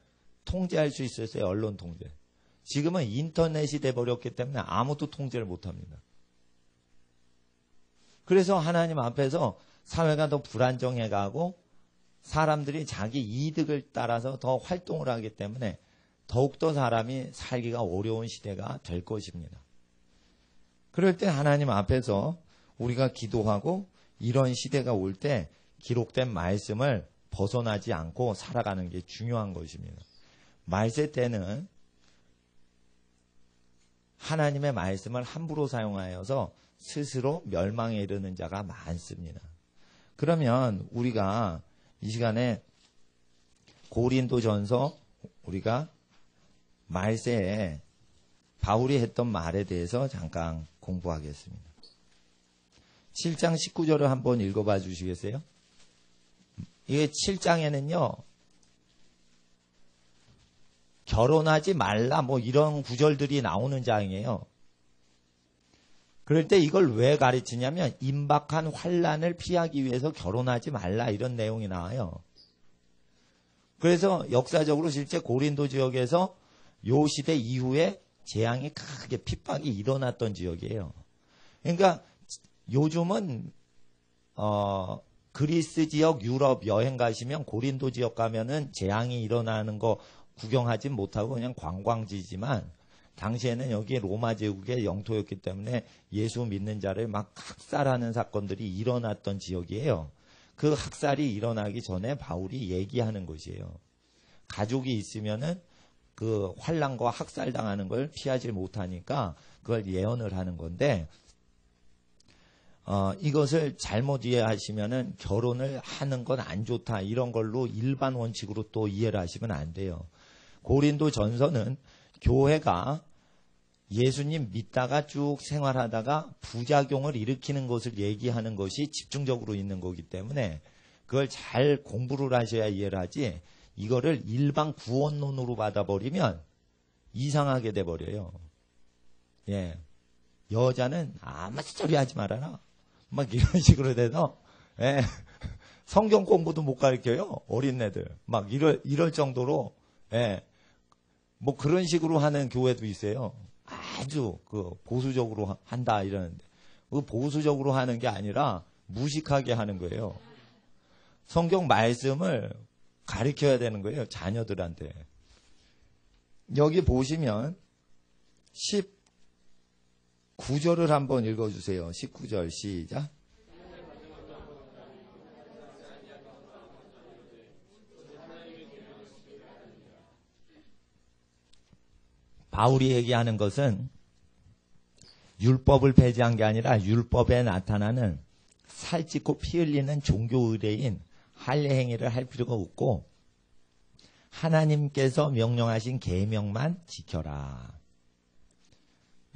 통제할 수 있었어요. 언론 통제. 지금은 인터넷이 돼버렸기 때문에 아무도 통제를 못합니다. 그래서 하나님 앞에서 사회가 더 불안정해가고 사람들이 자기 이득을 따라서 더 활동을 하기 때문에 더욱더 사람이 살기가 어려운 시대가 될 것입니다. 그럴 때 하나님 앞에서 우리가 기도하고 이런 시대가 올 때 기록된 말씀을 벗어나지 않고 살아가는 게 중요한 것입니다. 말세 때는 하나님의 말씀을 함부로 사용하여서 스스로 멸망에 이르는 자가 많습니다. 그러면 우리가 이 시간에 고린도전서 우리가 말세에 바울이 했던 말에 대해서 잠깐 공부하겠습니다. 7장 19절을 한번 읽어봐 주시겠어요? 이게 7장에는요. 결혼하지 말라 뭐 이런 구절들이 나오는 장이에요. 그럴 때 이걸 왜 가르치냐면 임박한 환난을 피하기 위해서 결혼하지 말라 이런 내용이 나와요. 그래서 역사적으로 실제 고린도 지역에서 요 시대 이후에 재앙이 크게 핍박이 일어났던 지역이에요. 그러니까 요즘은 그리스 지역, 유럽 여행 가시면 고린도 지역 가면은 재앙이 일어나는 거 구경하지 못하고 그냥 관광지지만 당시에는 여기 로마 제국의 영토였기 때문에 예수 믿는 자를 막 학살하는 사건들이 일어났던 지역이에요. 그 학살이 일어나기 전에 바울이 얘기하는 것이에요. 가족이 있으면은 그 환난과 학살당하는 걸 피하지 못하니까 그걸 예언을 하는 건데 이것을 잘못 이해하시면은 결혼을 하는 건 안 좋다 이런 걸로 일반 원칙으로 또 이해를 하시면 안 돼요. 고린도 전서는 교회가 예수님 믿다가 쭉 생활하다가 부작용을 일으키는 것을 얘기하는 것이 집중적으로 있는 거기 때문에 그걸 잘 공부를 하셔야 이해를 하지 이거를 일반 구원론으로 받아버리면 이상하게 돼버려요. 예. 여자는 아무 소리 하지 말아라. 막 이런 식으로 돼서, 예. 성경 공부도 못 가르쳐요. 어린애들. 막 이럴 정도로, 예. 뭐 그런 식으로 하는 교회도 있어요. 아주 보수적으로 한다 이러는데. 그 보수적으로 하는 게 아니라 무식하게 하는 거예요. 성경 말씀을 가르쳐야 되는 거예요. 자녀들한테. 여기 보시면 19절을 한번 읽어주세요. 19절 시작. 바울이 얘기하는 것은 율법을 폐지한 게 아니라 율법에 나타나는 살찌고 피 흘리는 종교 의례인 할례 행위를 할 필요가 없고 하나님께서 명령하신 계명만 지켜라.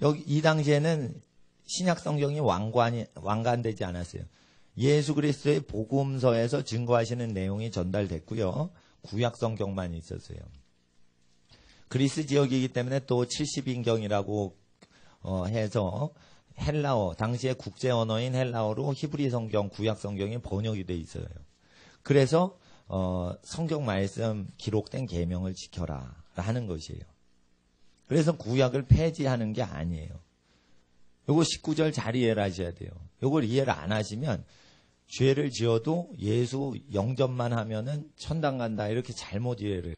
여기 이 당시에는 신약 성경이 완간되지 않았어요. 예수 그리스도의 복음서에서 증거하시는 내용이 전달됐고요. 구약 성경만 있었어요. 그리스 지역이기 때문에 또 70인경이라고 해서 헬라어, 당시의 국제 언어인 헬라어로 히브리 성경, 구약 성경이 번역이 돼 있어요. 그래서 성경 말씀 기록된 계명을 지켜라 하는 것이에요. 그래서 구약을 폐지하는 게 아니에요. 요거 19절 잘 이해를 하셔야 돼요. 요걸 이해를 안 하시면 죄를 지어도 예수 영접만 하면은 천당 간다 이렇게 잘못 이해를 해요.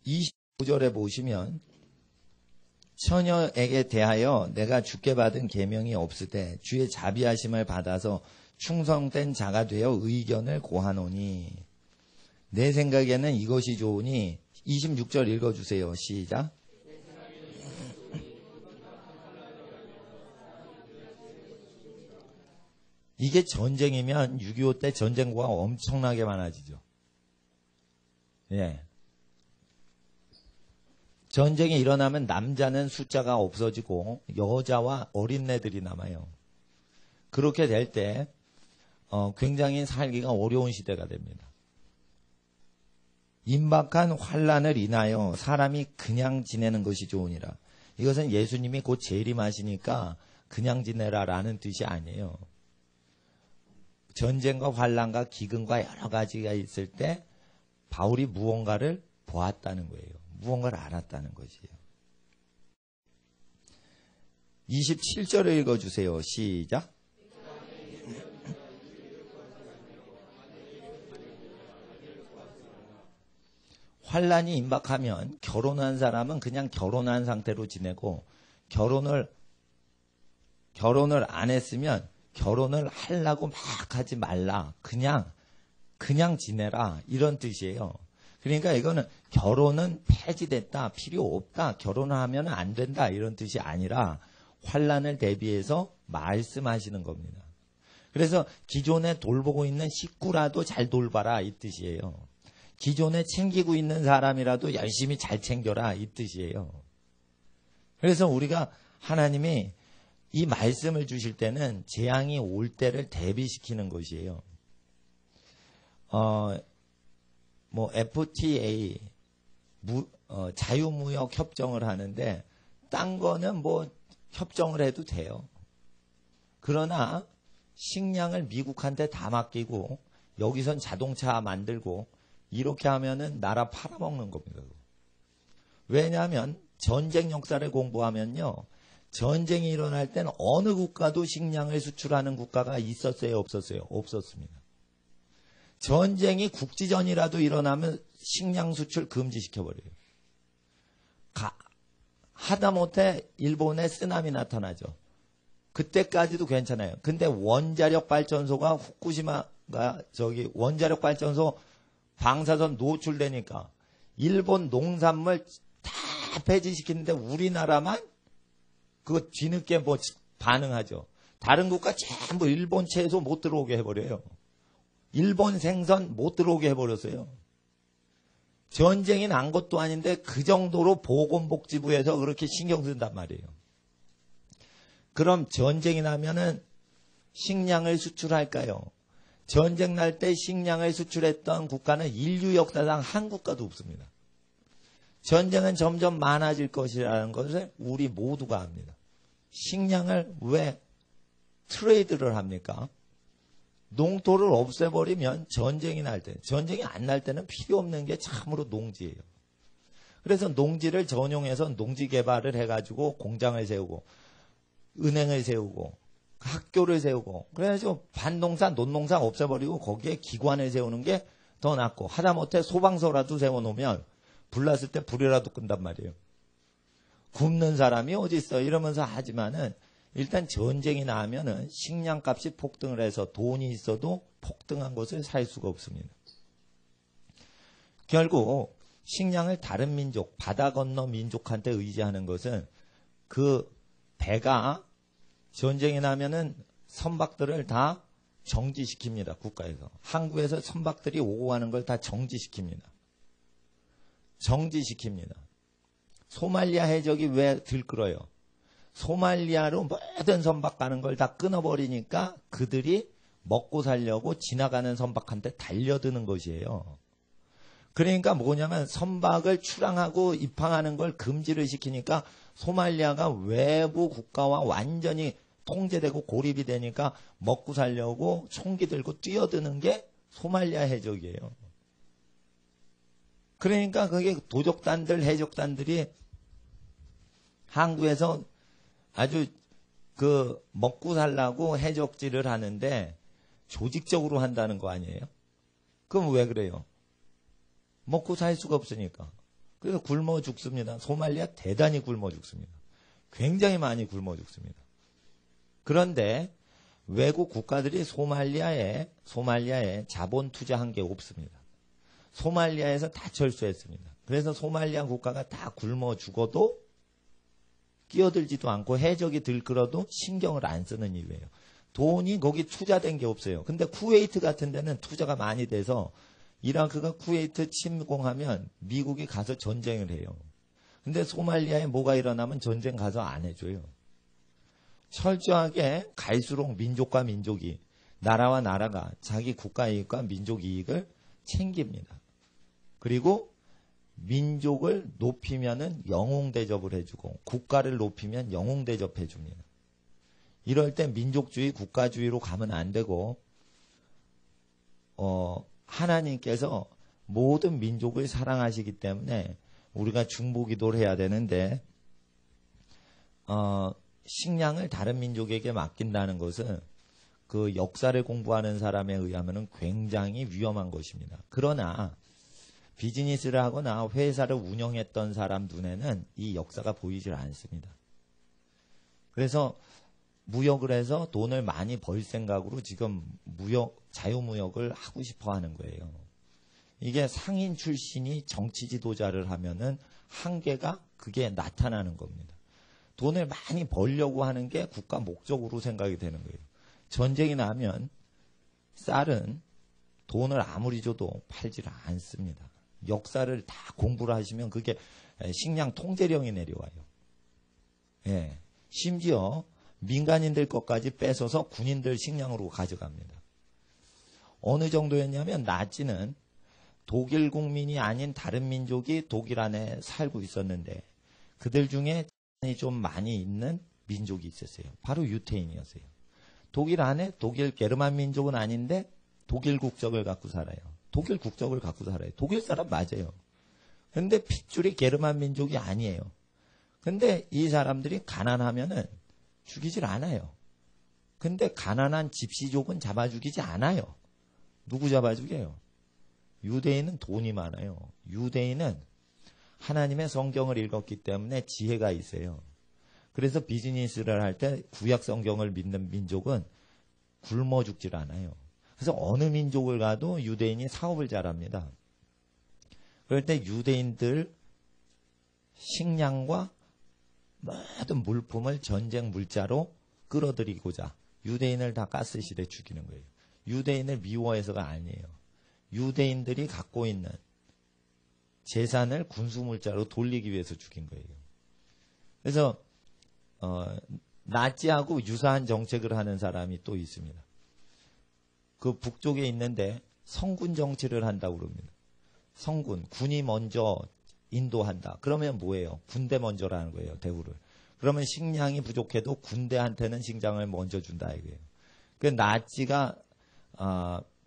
25절에 보시면 처녀에게 대하여 내가 주께 받은 계명이 없으되 주의 자비하심을 받아서 충성된 자가 되어 의견을 고하노니 내 생각에는 이것이 좋으니 26절 읽어주세요. 시작. 이게 전쟁이면 6.25 때 전쟁과 엄청나게 많아지죠. 예. 전쟁이 일어나면 남자는 숫자가 없어지고 여자와 어린애들이 남아요. 그렇게 될 때 굉장히 살기가 어려운 시대가 됩니다. 임박한 환난을 인하여 사람이 그냥 지내는 것이 좋으니라. 이것은 예수님이 곧 재림하시니까 그냥 지내라라는 뜻이 아니에요. 전쟁과 환난과 기근과 여러 가지가 있을 때 바울이 무언가를 보았다는 거예요. 무언가를 알았다는 것이에요. 27절을 읽어주세요. 시작. 환난이 임박하면 결혼한 사람은 그냥 결혼한 상태로 지내고 결혼을 안 했으면 결혼을 하려고 막 하지 말라. 그냥 지내라. 이런 뜻이에요. 그러니까 이거는 결혼은 폐지됐다. 필요 없다. 결혼을 하면 안 된다. 이런 뜻이 아니라 환난을 대비해서 말씀하시는 겁니다. 그래서 기존에 돌보고 있는 식구라도 잘 돌봐라. 이 뜻이에요. 기존에 챙기고 있는 사람이라도 열심히 잘 챙겨라. 이 뜻이에요. 그래서 우리가 하나님이 이 말씀을 주실 때는 재앙이 올 때를 대비시키는 것이에요. FTA, 자유무역 협정을 하는데, 딴 거는 협정을 해도 돼요. 그러나, 식량을 미국한테 다 맡기고, 여기선 자동차 만들고, 이렇게 하면은 나라 팔아먹는 겁니다. 왜냐하면, 전쟁 역사를 공부하면요, 전쟁이 일어날 때는 어느 국가도 식량을 수출하는 국가가 있었어요, 없었어요? 없었습니다. 전쟁이 국지전이라도 일어나면 식량 수출 금지시켜버려요. 하다못해 일본에 쓰나미 나타나죠. 그때까지도 괜찮아요. 근데 원자력 발전소가 후쿠시마가 원자력 발전소 방사선 노출되니까 일본 농산물 다 폐지시키는데 우리나라만 그거 뒤늦게 반응하죠. 다른 국가 전부 일본 채소 못 들어오게 해버려요. 일본 생선 못 들어오게 해버렸어요. 전쟁이 난 것도 아닌데 그 정도로 보건복지부에서 그렇게 신경 쓴단 말이에요. 그럼 전쟁이 나면은 식량을 수출할까요? 전쟁 날 때 식량을 수출했던 국가는 인류 역사상 한 국가도 없습니다. 전쟁은 점점 많아질 것이라는 것을 우리 모두가 압니다. 식량을 왜 트레이드를 합니까? 농토를 없애버리면 전쟁이 안 날 때는 필요 없는 게 참으로 농지예요. 그래서 농지를 전용해서 농지 개발을 해가지고 공장을 세우고, 은행을 세우고, 학교를 세우고, 그래서 반농사, 논농사 없애버리고 거기에 기관을 세우는 게 더 낫고, 하다못해 소방서라도 세워놓으면 불났을 때 불이라도 끈단 말이에요. 굶는 사람이 어디 있어 이러면서 하지만은 일단 전쟁이 나면은 식량값이 폭등을 해서 돈이 있어도 폭등한 것을 살 수가 없습니다. 결국 식량을 다른 민족, 바다 건너 민족한테 의지하는 것은 그 배가 전쟁이 나면은 선박들을 다 정지시킵니다. 국가에서. 한국에서 선박들이 오고 가는 걸 다 정지시킵니다. 소말리아 해적이 왜 들끓어요? 소말리아로 모든 선박 가는 걸 다 끊어버리니까 그들이 먹고 살려고 지나가는 선박한테 달려드는 것이에요. 그러니까 뭐냐면 선박을 출항하고 입항하는 걸 금지를 시키니까 소말리아가 외부 국가와 완전히 통제되고 고립이 되니까 먹고 살려고 총기 들고 뛰어드는 게 소말리아 해적이에요. 그러니까 그게 도적단들, 해적단들이 한국에서 아주 먹고 살라고 해적질을 하는데 조직적으로 한다는 거 아니에요? 그럼 왜 그래요? 먹고 살 수가 없으니까. 그래서 굶어 죽습니다. 소말리아 대단히 굶어 죽습니다. 굉장히 많이 굶어 죽습니다. 그런데 외국 국가들이 소말리아에 자본 투자한 게 없습니다. 소말리아에서 다 철수했습니다. 그래서 소말리아 국가가 다 굶어 죽어도 끼어들지도 않고 해적이 들끓어도 신경을 안 쓰는 이유예요. 돈이 거기 투자된 게 없어요. 근데 쿠웨이트 같은 데는 투자가 많이 돼서 이라크가 쿠웨이트 침공하면 미국이 가서 전쟁을 해요. 근데 소말리아에 뭐가 일어나면 전쟁 가서 안 해줘요. 철저하게 갈수록 민족과 민족이, 나라와 나라가 자기 국가 이익과 민족 이익을 챙깁니다. 그리고 민족을 높이면은 영웅 대접을 해주고 국가를 높이면 영웅 대접해줍니다. 이럴 때 민족주의, 국가주의로 가면 안 되고 하나님께서 모든 민족을 사랑하시기 때문에 우리가 중보기도를 해야 되는데 식량을 다른 민족에게 맡긴다는 것은 그 역사를 공부하는 사람에 의하면 굉장히 위험한 것입니다. 그러나 비즈니스를 하거나 회사를 운영했던 사람 눈에는 이 역사가 보이질 않습니다. 그래서 무역을 해서 돈을 많이 벌 생각으로 지금 자유무역을 하고 싶어 하는 거예요. 이게 상인 출신이 정치 지도자를 하면은 한계가 그게 나타나는 겁니다. 돈을 많이 벌려고 하는 게 국가 목적으로 생각이 되는 거예요. 전쟁이 나면 쌀은 돈을 아무리 줘도 팔질 않습니다. 역사를 다 공부를 하시면 그게 식량 통제령이 내려와요. 예. 심지어 민간인들 것까지 뺏어서 군인들 식량으로 가져갑니다. 어느 정도였냐면 나치는 독일 국민이 아닌 다른 민족이 독일 안에 살고 있었는데 그들 중에 좀 많이 있는 민족이 있었어요. 바로 유태인이었어요. 독일 안에 독일 게르만 민족은 아닌데 독일 국적을 갖고 살아요. 독일 국적을 갖고 살아요. 독일 사람 맞아요. 근데 핏줄이 게르만 민족이 아니에요. 근데 이 사람들이 가난하면은 죽이질 않아요. 근데 가난한 집시족은 잡아 죽이지 않아요. 누구 잡아 죽여요? 유대인은 돈이 많아요. 유대인은 하나님의 성경을 읽었기 때문에 지혜가 있어요. 그래서 비즈니스를 할 때 구약 성경을 믿는 민족은 굶어 죽질 않아요. 그래서 어느 민족을 가도 유대인이 사업을 잘합니다. 그럴 때 유대인들 식량과 모든 물품을 전쟁 물자로 끌어들이고자 유대인을 다 가스실에 죽이는 거예요. 유대인을 미워해서가 아니에요. 유대인들이 갖고 있는 재산을 군수물자로 돌리기 위해서 죽인 거예요. 그래서 나치하고 유사한 정책을 하는 사람이 또 있습니다. 그 북쪽에 있는데 성군 정치를 한다고 그럽니다. 성군, 군이 먼저 인도한다. 그러면 뭐예요? 군대 먼저라는 거예요, 대우를. 그러면 식량이 부족해도 군대한테는 식량을 먼저 준다 이거예요. 그 나치가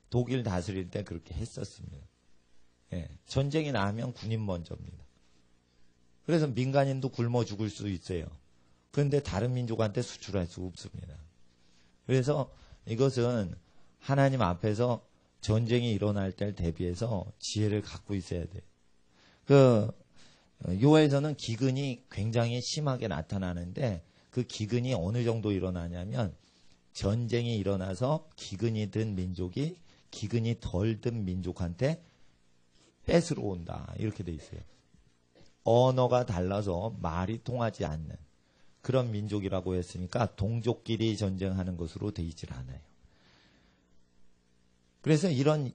독일 다스릴 때 그렇게 했었습니다. 예, 전쟁이 나면 군인 먼저입니다. 그래서 민간인도 굶어 죽을 수 있어요. 그런데 다른 민족한테 수출할 수 없습니다. 그래서 이것은 하나님 앞에서 전쟁이 일어날 때를 대비해서 지혜를 갖고 있어야 돼요. 요에서는 기근이 굉장히 심하게 나타나는데 그 기근이 어느 정도 일어나냐면 전쟁이 일어나서 기근이 든 민족이 기근이 덜 든 민족한테 뺏으러 온다. 이렇게 돼 있어요. 언어가 달라서 말이 통하지 않는 그런 민족이라고 했으니까 동족끼리 전쟁하는 것으로 돼 있질 않아요. 그래서 이런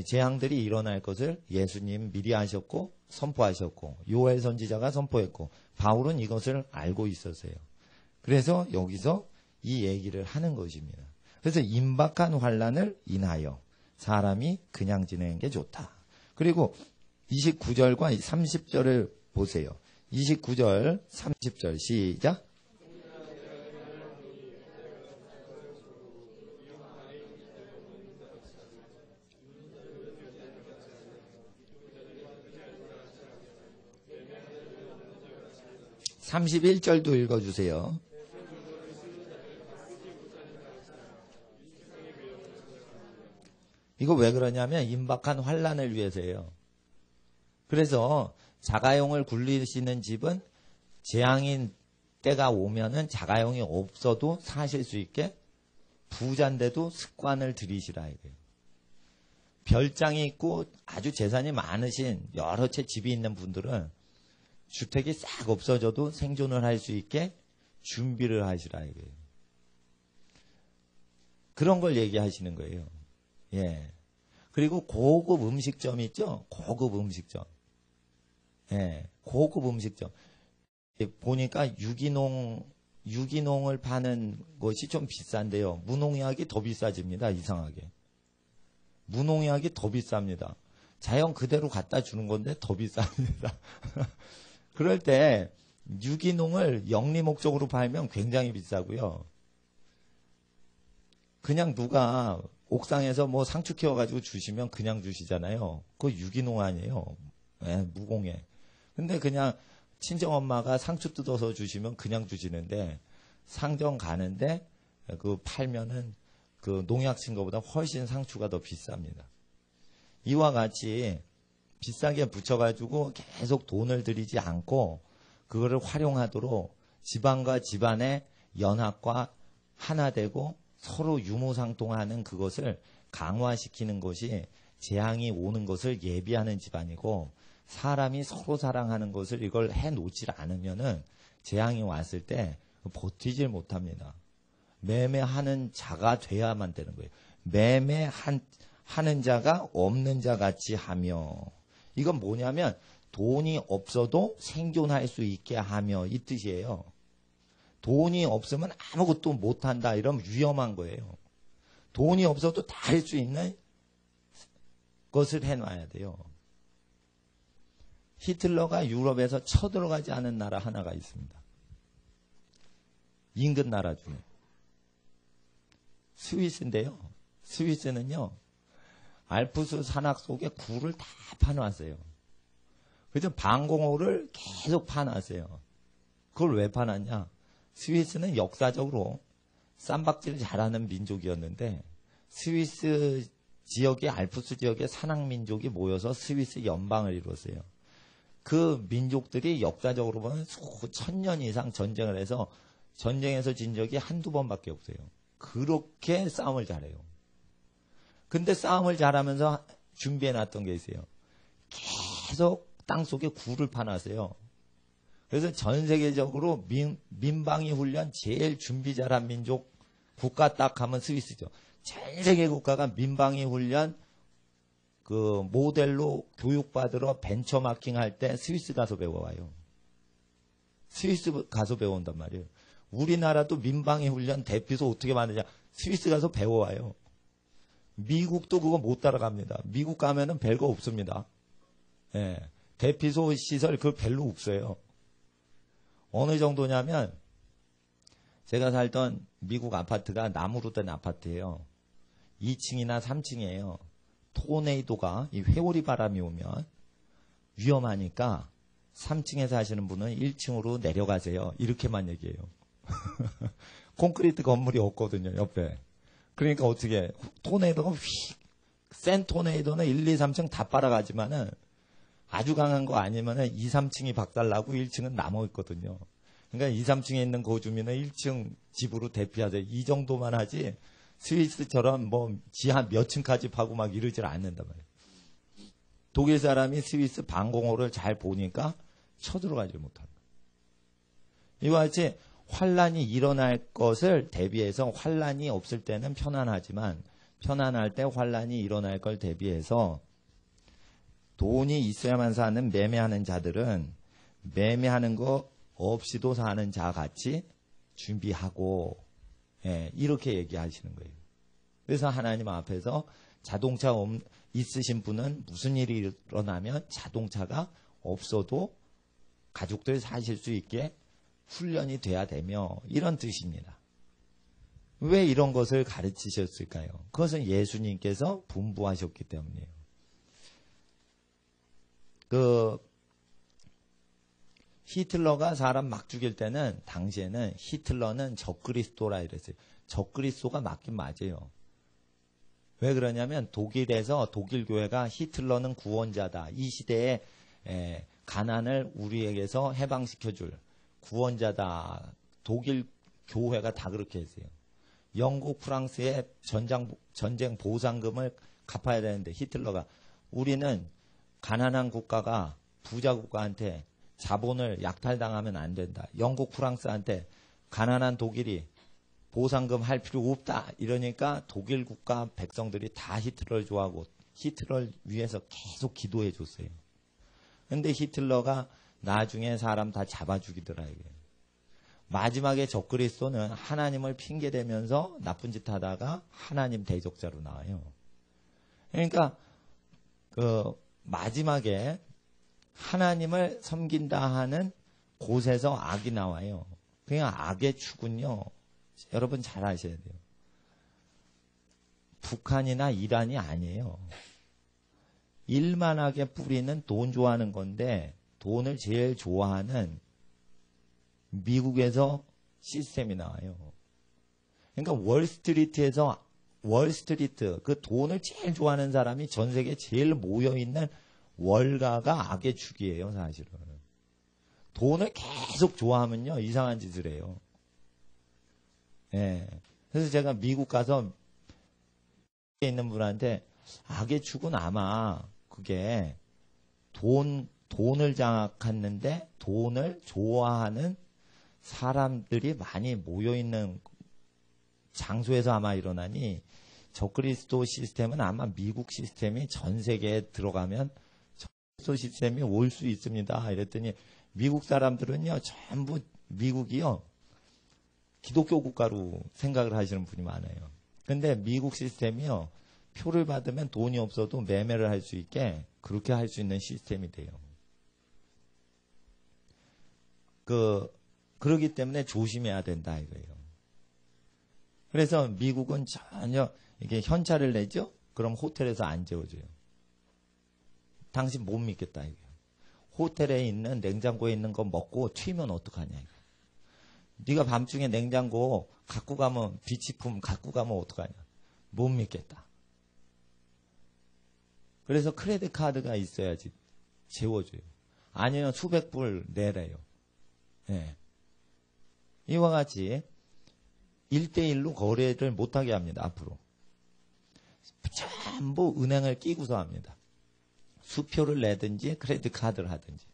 재앙들이 일어날 것을 예수님 미리 하셨고 선포하셨고 요엘 선지자가 선포했고 바울은 이것을 알고 있었어요. 그래서 여기서 이 얘기를 하는 것입니다. 그래서 임박한 환난을 인하여 사람이 그냥 지내는 게 좋다. 그리고 29절과 30절을 보세요. 29절, 30절 시작. 31절도 읽어주세요. 이거 왜 그러냐면 임박한 환난을 위해서예요. 그래서 자가용을 굴리시는 집은 재앙인 때가 오면은 자가용이 없어도 사실 수 있게 부자인데도 습관을 들이시라 이거예요. 별장이 있고 아주 재산이 많으신 여러 채 집이 있는 분들은 주택이 싹 없어져도 생존을 할 수 있게 준비를 하시라 이거예요. 그런 걸 얘기하시는 거예요. 예. 그리고 고급 음식점 있죠? 고급 음식점. 예. 고급 음식점. 보니까 유기농을 파는 것이 좀 비싼데요. 무농약이 더 비싸집니다. 이상하게. 무농약이 더 비쌉니다. 자연 그대로 갖다 주는 건데 더 비쌉니다. 그럴 때 유기농을 영리 목적으로 팔면 굉장히 비싸고요. 그냥 누가 옥상에서 뭐 상추 키워가지고 주시면 그냥 주시잖아요. 그거 유기농 아니에요. 네, 무공해. 근데 그냥 친정엄마가 상추 뜯어서 주시면 그냥 주시는데 상점 가는데 그 팔면은 그 농약 친 것보다 훨씬 상추가 더 비쌉니다. 이와 같이 비싸게 붙여가지고 계속 돈을 들이지 않고 그거를 활용하도록 집안과 집안의 연합과 하나 되고 서로 유무상통하는 그것을 강화시키는 것이 재앙이 오는 것을 예비하는 집안이고 사람이 서로 사랑하는 것을 이걸 해놓지 않으면은 재앙이 왔을 때 버티질 못합니다. 매매하는 자가 돼야만 되는 거예요. 매매하는 자가 없는 자 같이 하며 이건 뭐냐면 돈이 없어도 생존할 수 있게 하며 이 뜻이에요. 돈이 없으면 아무것도 못한다 이러면 위험한 거예요. 돈이 없어도 다 할 수 있는 것을 해놔야 돼요. 히틀러가 유럽에서 쳐들어가지 않은 나라 하나가 있습니다. 인근 나라 중에. 스위스인데요. 스위스는요. 알프스 산악 속에 굴을 다 파놨어요. 그래서 방공호를 계속 파놨어요. 그걸 왜 파놨냐? 스위스는 역사적으로 쌈박질을 잘하는 민족이었는데 스위스 지역의 알프스 지역의 산악민족이 모여서 스위스 연방을 이뤘어요. 그 민족들이 역사적으로 보면 수천 년 이상 전쟁을 해서 전쟁에서 진 적이 한두 번밖에 없어요. 그렇게 싸움을 잘해요. 근데 싸움을 잘하면서 준비해놨던 게 있어요. 계속 땅속에 굴을 파놨어요. 그래서 전 세계적으로 민방위 훈련 제일 준비 잘한 민족 국가 딱 하면 스위스죠. 전 세계 국가가 민방위 훈련 그 모델로 교육받으러 벤처마킹 할 때 스위스 가서 배워와요. 스위스 가서 배운단 말이에요. 우리나라도 민방위 훈련 대피소 어떻게 만드냐. 스위스 가서 배워와요. 미국도 그거 못 따라갑니다. 미국 가면은 별거 없습니다. 예. 대피소 시설 그 별로 없어요. 어느 정도냐면 제가 살던 미국 아파트가 나무로 된 아파트예요. 2층이나 3층이에요. 토네이도가 이 회오리 바람이 오면 위험하니까 3층에 사시는 분은 1층으로 내려가세요. 이렇게만 얘기해요. 콘크리트 건물이 없거든요. 옆에. 그러니까 어떻게 토네이도가 센 토네이도는 1, 2, 3층 다 빨아가지만은 아주 강한 거 아니면은 2, 3층이 박살나고 1층은 남아있거든요. 그러니까 2, 3층에 있는 고주민은 1층 집으로 대피하세요. 이 정도만 하지 스위스처럼 뭐 지하 몇 층까지 파고 막 이러질 않는단 말이에요. 독일 사람이 스위스 방공호를 잘 보니까 쳐들어가지 못한다. 이와 같이 환란이 일어날 것을 대비해서 환란이 없을 때는 편안하지만 편안할 때 환란이 일어날 걸 대비해서 돈이 있어야만 사는 매매하는 자들은 매매하는 거 없이도 사는 자 같이 준비하고 이렇게 얘기하시는 거예요. 그래서 하나님 앞에서 자동차 있으신 분은 무슨 일이 일어나면 자동차가 없어도 가족들 사실 수 있게 훈련이 돼야 되며 이런 뜻입니다. 왜 이런 것을 가르치셨을까요? 그것은 예수님께서 분부하셨기 때문이에요. 히틀러가 사람 막 죽일 때는 당시에는 히틀러는 적그리스도라 이랬어요. 적그리스도가 맞긴 맞아요. 왜 그러냐면 독일에서 독일 교회가 히틀러는 구원자다. 이 시대에 가난을 우리에게서 해방시켜줄 구원자다. 독일 교회가 다 그렇게 했어요. 영국, 프랑스의 전쟁 보상금을 갚아야 되는데 히틀러가 우리는 가난한 국가가 부자 국가한테 자본을 약탈당하면 안 된다. 영국, 프랑스한테 가난한 독일이 보상금 할 필요 없다. 이러니까 독일 국가 백성들이 다 히틀러를 좋아하고 히틀러를 위해서 계속 기도해 줬어요. 근데 히틀러가 나중에 사람 다 잡아 죽이더라 이게. 마지막에 적그리스도는 하나님을 핑계대면서 나쁜 짓 하다가 하나님 대적자로 나와요. 그러니까 그 마지막에 하나님을 섬긴다 하는 곳에서 악이 나와요. 그냥 악의 축은요. 여러분 잘 아셔야 돼요. 북한이나 이란이 아니에요. 일만하게 뿌리는 돈 좋아하는 건데 돈을 제일 좋아하는 미국에서 시스템이 나와요. 그러니까 월스트리트 그 돈을 제일 좋아하는 사람이 전 세계에 제일 모여있는 월가가 악의 축이에요. 사실은. 돈을 계속 좋아하면요. 이상한 짓을 해요. 예. 그래서 제가 미국 가서 미국에 있는 분한테 악의 축은 아마 그게 돈을 장악했는데 돈을 좋아하는 사람들이 많이 모여있는 장소에서 아마 일어나니 적그리스도 시스템은 아마 미국 시스템이 전 세계에 들어가면 적그리스도 시스템이 올 수 있습니다. 이랬더니 미국 사람들은요 전부 미국이요 기독교 국가로 생각을 하시는 분이 많아요. 근데 미국 시스템이요 표를 받으면 돈이 없어도 매매를 할 수 있게 그렇게 할 수 있는 시스템이 돼요. 그러기 때문에 조심해야 된다 이거예요. 그래서 미국은 전혀 이게 현찰을 내죠? 그럼 호텔에서 안 재워줘요. 당신 못 믿겠다 이거. 호텔에 있는 냉장고에 있는 거 먹고 튀면 어떡하냐 이거. 네가 밤중에 냉장고 갖고 가면 비치품 갖고 가면 어떡하냐. 못 믿겠다. 그래서 크레딧 카드가 있어야지 재워줘요. 아니면 수백 불 내래요. 예. 이와 같이 1대1로 거래를 못하게 합니다. 앞으로. 전부 은행을 끼고서 합니다. 수표를 내든지 크레딧 카드를 하든지.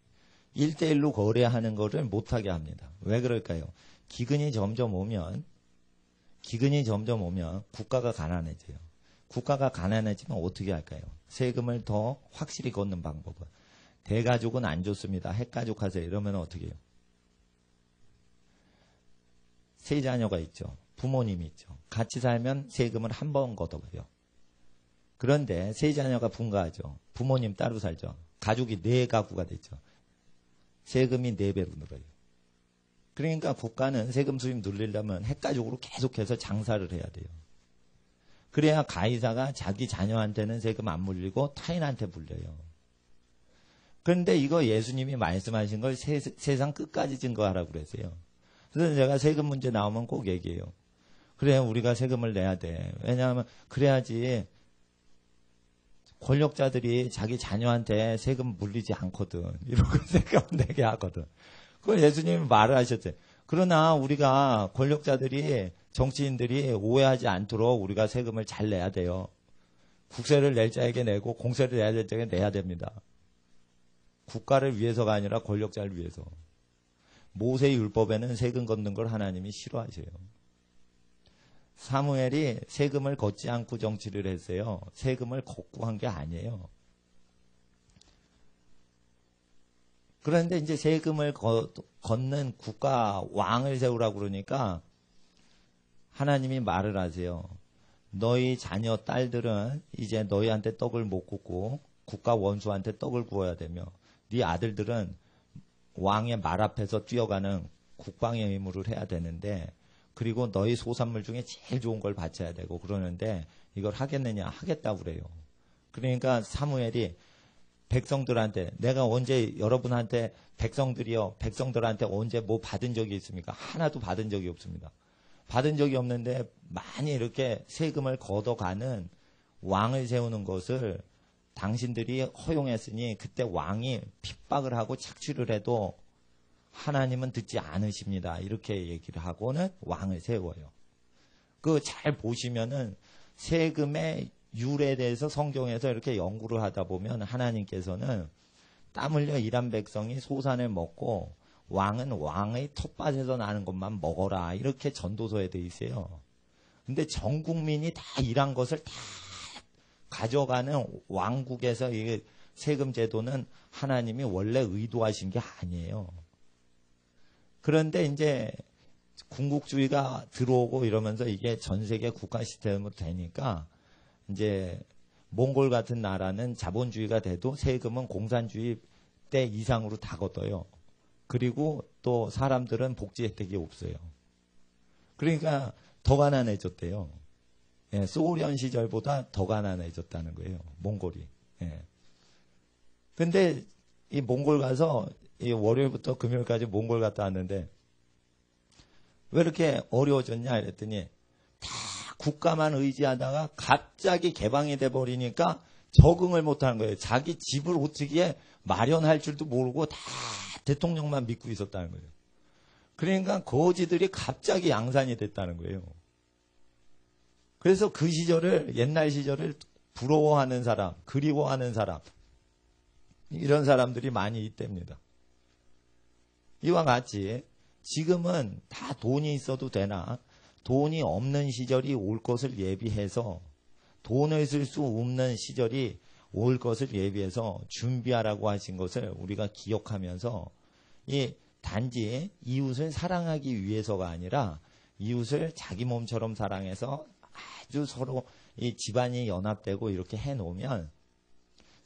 1대1로 거래하는 거를 못하게 합니다. 왜 그럴까요? 기근이 점점 오면 국가가 가난해져요. 국가가 가난해지면 어떻게 할까요? 세금을 더 확실히 걷는 방법은. 대가족은 안 좋습니다. 핵가족 하세요. 이러면 어떻게 해요? 세 자녀가 있죠. 부모님이 있죠. 같이 살면 세금을 한 번 걷어가요. 그런데 세 자녀가 분가하죠. 부모님 따로 살죠. 가족이 네 가구가 됐죠. 세금이 4배로 늘어요. 그러니까 국가는 세금 수입 늘리려면 핵가족으로 계속해서 장사를 해야 돼요. 그래야 가이사가 자기 자녀한테는 세금 안 물리고 타인한테 물려요. 그런데 이거 예수님이 말씀하신 걸 세상 끝까지 증거하라고 그랬어요. 그래서 제가 세금 문제 나오면 꼭 얘기해요. 그래, 우리가 세금을 내야 돼. 왜냐하면 그래야지 권력자들이 자기 자녀한테 세금 물리지 않거든. 이러고 세금 내게 하거든. 그걸 예수님이 말을 하셨어요. 그러나 우리가 권력자들이 정치인들이 오해하지 않도록 우리가 세금을 잘 내야 돼요. 국세를 낼 자에게 내고 공세를 내야 될 자에게 내야 됩니다. 국가를 위해서가 아니라 권력자를 위해서. 모세의 율법에는 세금 걷는 걸 하나님이 싫어하세요. 사무엘이 세금을 걷지 않고 정치를 했어요. 세금을 걷고 한 게 아니에요. 그런데 이제 세금을 걷는 국가 왕을 세우라고 그러니까 하나님이 말을 하세요. 너희 자녀 딸들은 이제 너희한테 떡을 못 굽고 국가 원수한테 떡을 구워야 되며 네 아들들은 왕의 말 앞에서 뛰어가는 국방의 의무를 해야 되는데 그리고 너희 소산물 중에 제일 좋은 걸 바쳐야 되고 그러는데 이걸 하겠느냐? 하겠다고 그래요. 그러니까 사무엘이 백성들한테 내가 언제 여러분한테 백성들한테 언제 뭐 받은 적이 있습니까? 하나도 받은 적이 없습니다. 받은 적이 없는데 많이 이렇게 세금을 걷어가는 왕을 세우는 것을 당신들이 허용했으니 그때 왕이 핍박을 하고 착취를 해도 하나님은 듣지 않으십니다. 이렇게 얘기를 하고는 왕을 세워요. 그 잘 보시면은 세금의 율에 대해서 성경에서 이렇게 연구를 하다 보면 하나님께서는 땀 흘려 일한 백성이 소산을 먹고 왕은 왕의 텃밭에서 나는 것만 먹어라. 이렇게 전도서에 돼 있어요. 근데 전 국민이 다 일한 것을 다 가져가는 왕국에서 이 세금 제도는 하나님이 원래 의도하신 게 아니에요. 그런데 이제 군국주의가 들어오고 이러면서 이게 전 세계 국가 시스템으로 되니까 이제 몽골 같은 나라는 자본주의가 돼도 세금은 공산주의 때 이상으로 다 걷어요. 그리고 또 사람들은 복지 혜택이 없어요. 그러니까 더 가난해졌대요. 예, 소련 시절보다 더 가난해졌다는 거예요. 몽골이. 예. 근데 이 몽골 가서 이 월요일부터 금요일까지 몽골 갔다 왔는데 왜 이렇게 어려워졌냐 이랬더니 다 국가만 의지하다가 갑자기 개방이 돼버리니까 적응을 못하는 거예요. 자기 집을 어떻게 마련할 줄도 모르고 다 대통령만 믿고 있었다는 거예요. 그러니까 거지들이 갑자기 양산이 됐다는 거예요. 그래서 그 시절을, 옛날 시절을 부러워하는 사람, 그리워하는 사람, 이런 사람들이 많이 있답니다. 이와 같이 지금은 다 돈이 있어도 되나 돈이 없는 시절이 올 것을 예비해서 돈을 쓸 수 없는 시절이 올 것을 예비해서 준비하라고 하신 것을 우리가 기억하면서 이 단지 이웃을 사랑하기 위해서가 아니라 이웃을 자기 몸처럼 사랑해서 아주 서로 이 집안이 연합되고 이렇게 해놓으면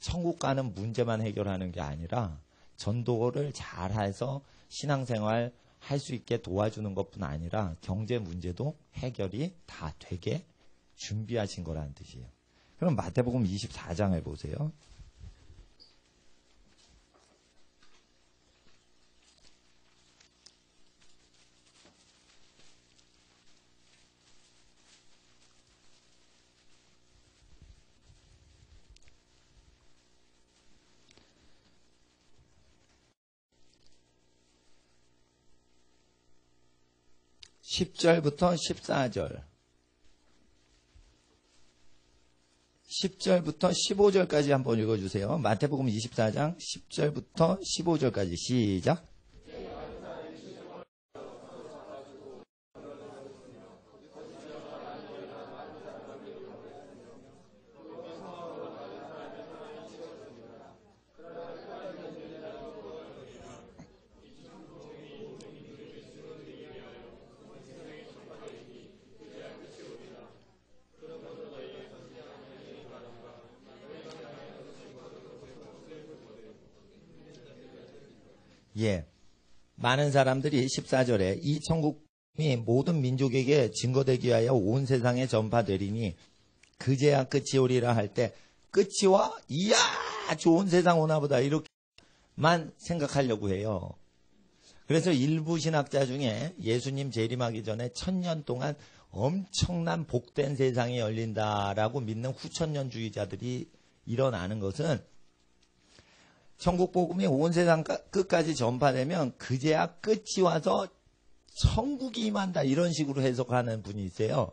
천국 가는 문제만 해결하는 게 아니라 전도를 잘해서 신앙생활 할 수 있게 도와주는 것뿐 아니라 경제 문제도 해결이 다 되게 준비하신 거라는 뜻이에요. 그럼 마태복음 24장을 보세요. 10절부터 14절, 10절부터 15절까지 한번 읽어주세요. 마태복음 24장 10절부터 15절까지 시작. 예. 많은 사람들이 14절에 이 천국이 모든 민족에게 증거되기 위하여 온 세상에 전파되리니 그제야 끝이 오리라 할 때 끝이 와? 이야 좋은 세상 오나보다 이렇게만 생각하려고 해요. 그래서 일부 신학자 중에 예수님 재림하기 전에 1000년 동안 엄청난 복된 세상이 열린다라고 믿는 후천년주의자들이 일어나는 것은 천국 복음이 온 세상 끝까지 전파되면 그제야 끝이 와서 천국이 임한다 이런 식으로 해석하는 분이 있어요.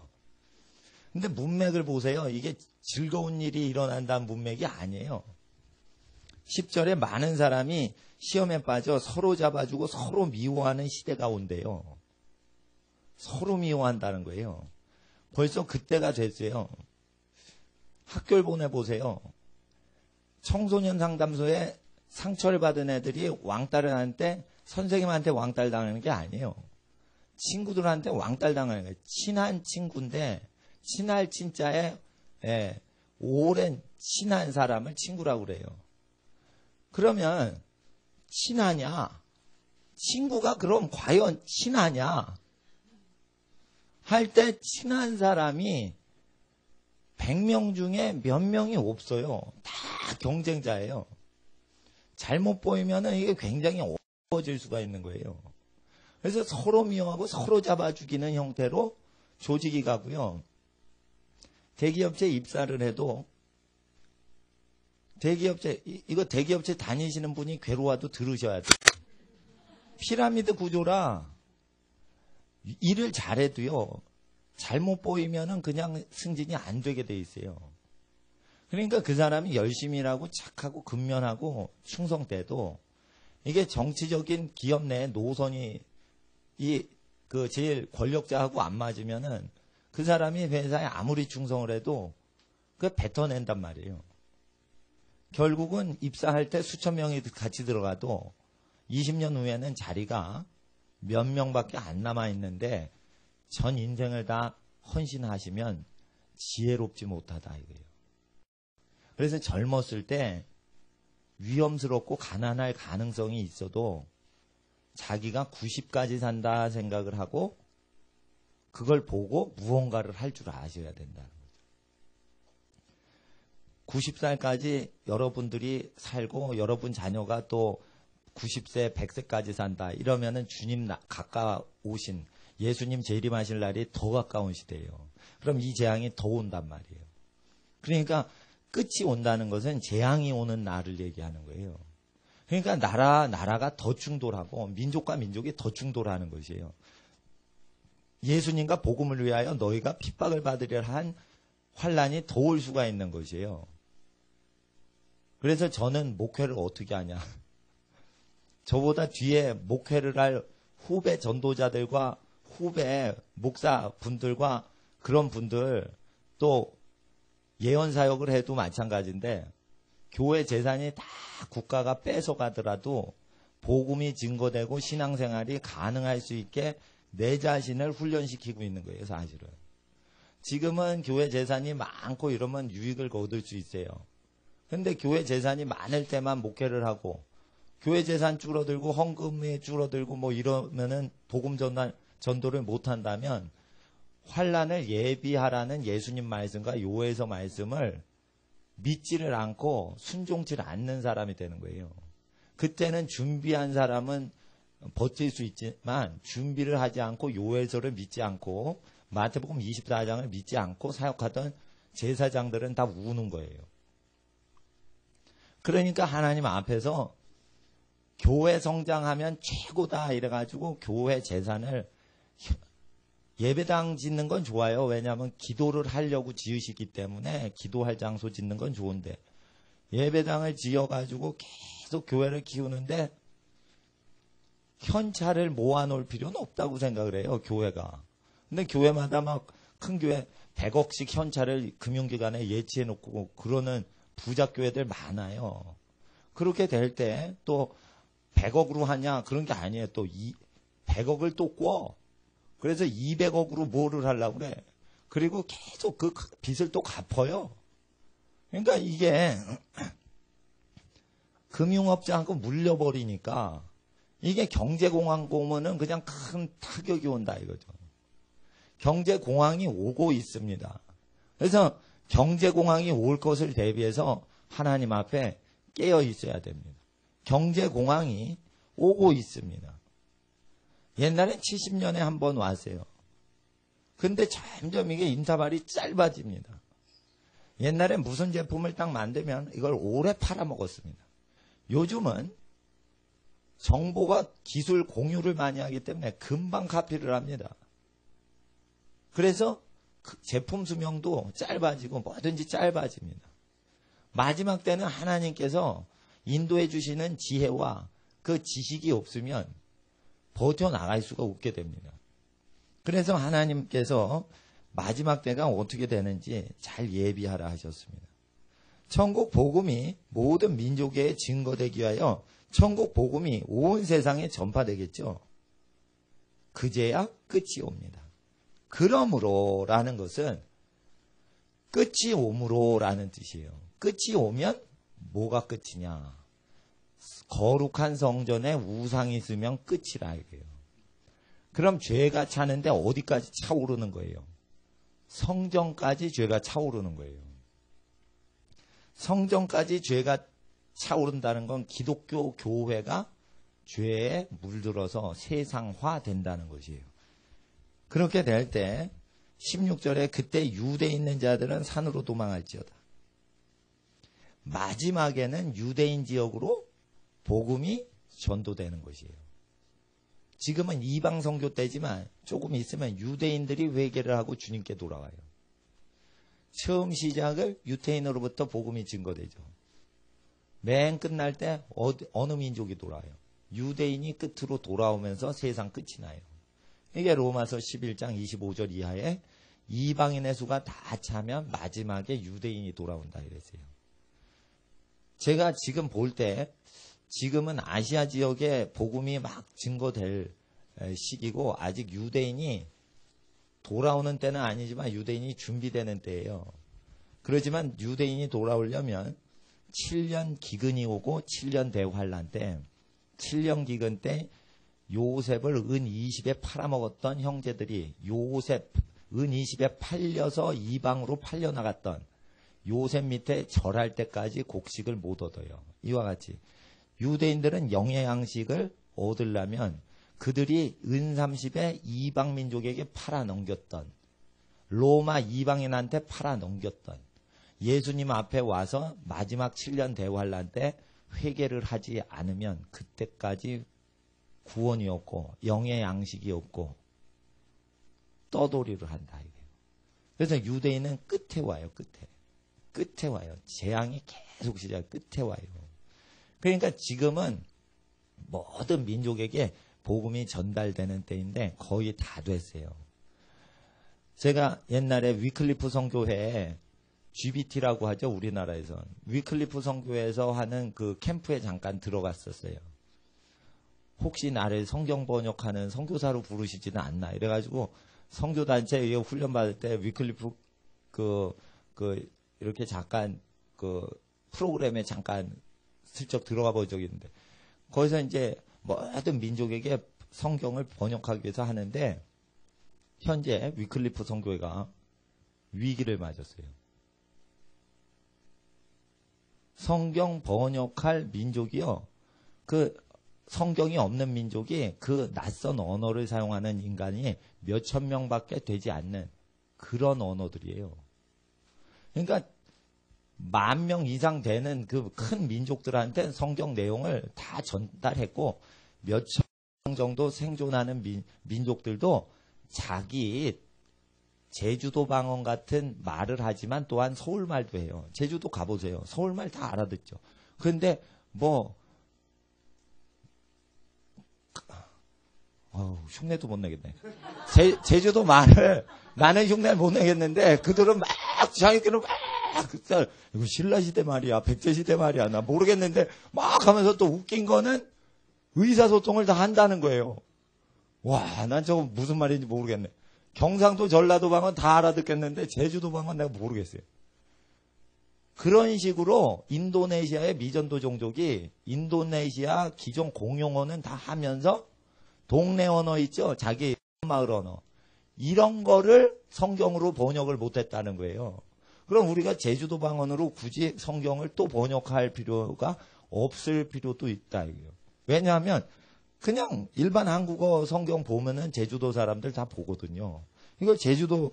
근데 문맥을 보세요. 이게 즐거운 일이 일어난다는 문맥이 아니에요. 10절에 많은 사람이 시험에 빠져 서로 잡아주고 서로 미워하는 시대가 온대요. 서로 미워한다는 거예요. 벌써 그때가 됐어요. 학교를 보내보세요. 청소년 상담소에 상처를 받은 애들이 왕따를 하는데 선생님한테 왕따를 당하는 게 아니에요. 친구들한테 왕따를 당하는 거예요. 친한 친구인데 친할 친자에 오랜 친한 사람을 친구라고 그래요. 그러면 친하냐? 친구가 그럼 과연 친하냐? 할 때 친한 사람이 100명 중에 몇 명이 없어요. 다 경쟁자예요. 잘못 보이면은 이게 굉장히 어려워질 수가 있는 거예요. 그래서 서로 미워하고 서로 잡아 죽이는 형태로 조직이 가고요. 대기업체 입사를 해도 이거 대기업체 다니시는 분이 괴로워도 들으셔야 돼요. 피라미드 구조라 일을 잘해도요. 잘못 보이면은 그냥 승진이 안 되게 돼 있어요. 그러니까 그 사람이 열심히 일하고 착하고 근면하고 충성돼도 이게 정치적인 기업 내 노선이 제일 권력자하고 안 맞으면은 그 사람이 회사에 아무리 충성을 해도 그걸 뱉어낸단 말이에요. 결국은 입사할 때 수천 명이 같이 들어가도 20년 후에는 자리가 몇 명밖에 안 남아있는데 전 인생을 다 헌신하시면 지혜롭지 못하다 이거예요. 그래서 젊었을 때 위험스럽고 가난할 가능성이 있어도 자기가 90까지 산다 생각을 하고 그걸 보고 무언가를 할 줄 아셔야 된다는 거죠. 90살까지 여러분들이 살고 여러분 자녀가 또 90세, 100세까지 산다. 이러면은 주님 가까우신 예수님 재림하실 날이 더 가까운 시대예요. 그럼 이 재앙이 더 온단 말이에요. 그러니까 끝이 온다는 것은 재앙이 오는 날을 얘기하는 거예요. 그러니까 나라가 더 충돌하고 민족과 민족이 더 충돌하는 것이에요. 예수님과 복음을 위하여 너희가 핍박을 받으려 한 환란이 더 올 수가 있는 것이에요. 그래서 저는 목회를 어떻게 하냐. 저보다 뒤에 목회를 할 후배 전도자들과 후배 목사분들과 그런 분들 또 예언사역을 해도 마찬가지인데 교회 재산이 다 국가가 뺏어가더라도 복음이 증거되고 신앙생활이 가능할 수 있게 내 자신을 훈련시키고 있는 거예요, 사실은. 지금은 교회 재산이 많고 이러면 유익을 거둘 수 있어요. 근데 교회 재산이 많을 때만 목회를 하고 교회 재산 줄어들고 헌금이 줄어들고 뭐 이러면은 복음 전도를 못 한다면 환란을 예비하라는 예수님 말씀과 요에서 말씀을 믿지를 않고 순종치를 않는 사람이 되는 거예요. 그때는 준비한 사람은 버틸 수 있지만 준비를 하지 않고 요에서를 믿지 않고 마태복음 24장을 믿지 않고 사역하던 제사장들은 다 우는 거예요. 그러니까 하나님 앞에서 교회 성장하면 최고다 이래가지고 교회 재산을 예배당 짓는 건 좋아요. 왜냐하면 기도를 하려고 지으시기 때문에 기도할 장소 짓는 건 좋은데 예배당을 지어가지고 계속 교회를 키우는데 현찰을 모아놓을 필요는 없다고 생각을 해요. 교회가. 근데 교회마다 막 큰 교회 100억씩 현찰을 금융기관에 예치해놓고 그러는 부자교회들 많아요. 그렇게 될 때 또 100억으로 하냐 그런 게 아니에요. 또 100억을 또 꿔. 그래서 200억으로 뭐를 하려고 그래. 그리고 계속 그 빚을 또 갚아요. 그러니까 이게 금융업자하고 물려버리니까 이게 경제공황 보면은 그냥 큰 타격이 온다 이거죠. 경제공황이 오고 있습니다. 그래서 경제공황이 올 것을 대비해서 하나님 앞에 깨어 있어야 됩니다. 경제공황이 오고 있습니다. 옛날엔 70년에 한 번 왔어요. 근데 점점 이게 인사발이 짧아집니다. 옛날에 무슨 제품을 딱 만들면 이걸 오래 팔아먹었습니다. 요즘은 정보가 기술 공유를 많이 하기 때문에 금방 카피를 합니다. 그래서 그 제품 수명도 짧아지고 뭐든지 짧아집니다. 마지막 때는 하나님께서 인도해 주시는 지혜와 그 지식이 없으면 버텨나갈 수가 없게 됩니다. 그래서 하나님께서 마지막 때가 어떻게 되는지 잘 예비하라 하셨습니다. 천국 복음이 모든 민족에 증거되기 위하여 천국 복음이 온 세상에 전파되겠죠. 그제야 끝이 옵니다. 그러므로 라는 것은 끝이 오므로 라는 뜻이에요. 끝이 오면 뭐가 끝이냐. 거룩한 성전에 우상이 있으면 끝이라 이거예요. 그럼 죄가 차는데 어디까지 차오르는 거예요? 성전까지 죄가 차오르는 거예요. 성전까지 죄가 차오른다는 건 기독교 교회가 죄에 물들어서 세상화 된다는 것이에요. 그렇게 될 때 16절에 그때 유대에 있는 자들은 산으로 도망할지어다. 마지막에는 유대인 지역으로 복음이 전도되는 것이에요. 지금은 이방 선교 때지만 조금 있으면 유대인들이 회개를 하고 주님께 돌아와요. 처음 시작을 유대인으로부터 복음이 증거되죠. 맨 끝날 때 어느 민족이 돌아와요? 유대인이 끝으로 돌아오면서 세상 끝이 나요. 이게 로마서 11장 25절 이하에 이방인의 수가 다 차면 마지막에 유대인이 돌아온다 이랬어요. 제가 지금 볼 때 지금은 아시아 지역에 복음이 막 증거될 시기고 아직 유대인이 돌아오는 때는 아니지만 유대인이 준비되는 때예요. 그렇지만 유대인이 돌아오려면 7년 기근이 오고 7년 대환란 때 7년 기근 때 요셉을 은 20에 팔아먹었던 형제들이 요셉 은 20에 팔려서 이방으로 팔려나갔던 요셉 밑에 절할 때까지 곡식을 못 얻어요. 이와 같이 유대인들은 영의 양식을 얻으려면 그들이 은 30에 이방 민족에게 팔아넘겼던 로마 이방인한테 팔아넘겼던 예수님 앞에 와서 마지막 7년 대환란 때 회개를 하지 않으면 그때까지 구원이 없고 영의 양식이 없고 떠돌이를 한다. 이게. 그래서 유대인은 끝에 와요. 끝에 와요. 재앙이 계속 시작 끝에 와요. 그러니까 지금은 모든 민족에게 복음이 전달되는 때인데 거의 다 됐어요. 제가 옛날에 위클리프 선교회에 GBT라고 하죠. 우리나라에선. 위클리프 선교회에서 하는 그 캠프에 잠깐 들어갔었어요. 혹시 나를 성경 번역하는 선교사로 부르시지는 않나. 이래가지고 선교단체에 훈련받을 때 위클리프 이렇게 잠깐 그 프로그램에 잠깐 슬쩍 들어가 본 적이 있는데 거기서 이제 모든 민족에게 성경을 번역하기 위해서 하는데 현재 위클리프 선교회가 위기를 맞았어요. 성경 번역할 민족이요. 그 성경이 없는 민족이 그 낯선 언어를 사용하는 인간이 몇천 명밖에 되지 않는 그런 언어들이에요. 그러니까 10,000명 이상 되는 그 큰 민족들한테 성경 내용을 다 전달했고 몇천 명 정도 생존하는 민족들도 자기 제주도 방언 같은 말을 하지만 또한 서울말도 해요. 제주도 가보세요. 서울말 다 알아듣죠. 그런데 흉내도 못 내겠네. 제주도 말을 나는 흉내를 못 내겠는데 그들은 막 자기들은 막 이거 신라시대 말이야 백제시대 말이야 나 모르겠는데 막 하면서 또 웃긴 거는 의사소통을 다 한다는 거예요. 와, 난 저거 무슨 말인지 모르겠네. 경상도 전라도 방언 다 알아듣겠는데 제주도 방언 내가 모르겠어요. 그런 식으로 인도네시아의 미전도 종족이 인도네시아 기존 공용어는 다 하면서 동네 언어 있죠? 자기 마을 언어. 이런 거를 성경으로 번역을 못했다는 거예요. 그럼 우리가 제주도 방언으로 굳이 성경을 또 번역할 필요가 없을 필요도 있다. 이거예요. 왜냐하면 그냥 일반 한국어 성경 보면은 제주도 사람들 다 보거든요. 이거 제주도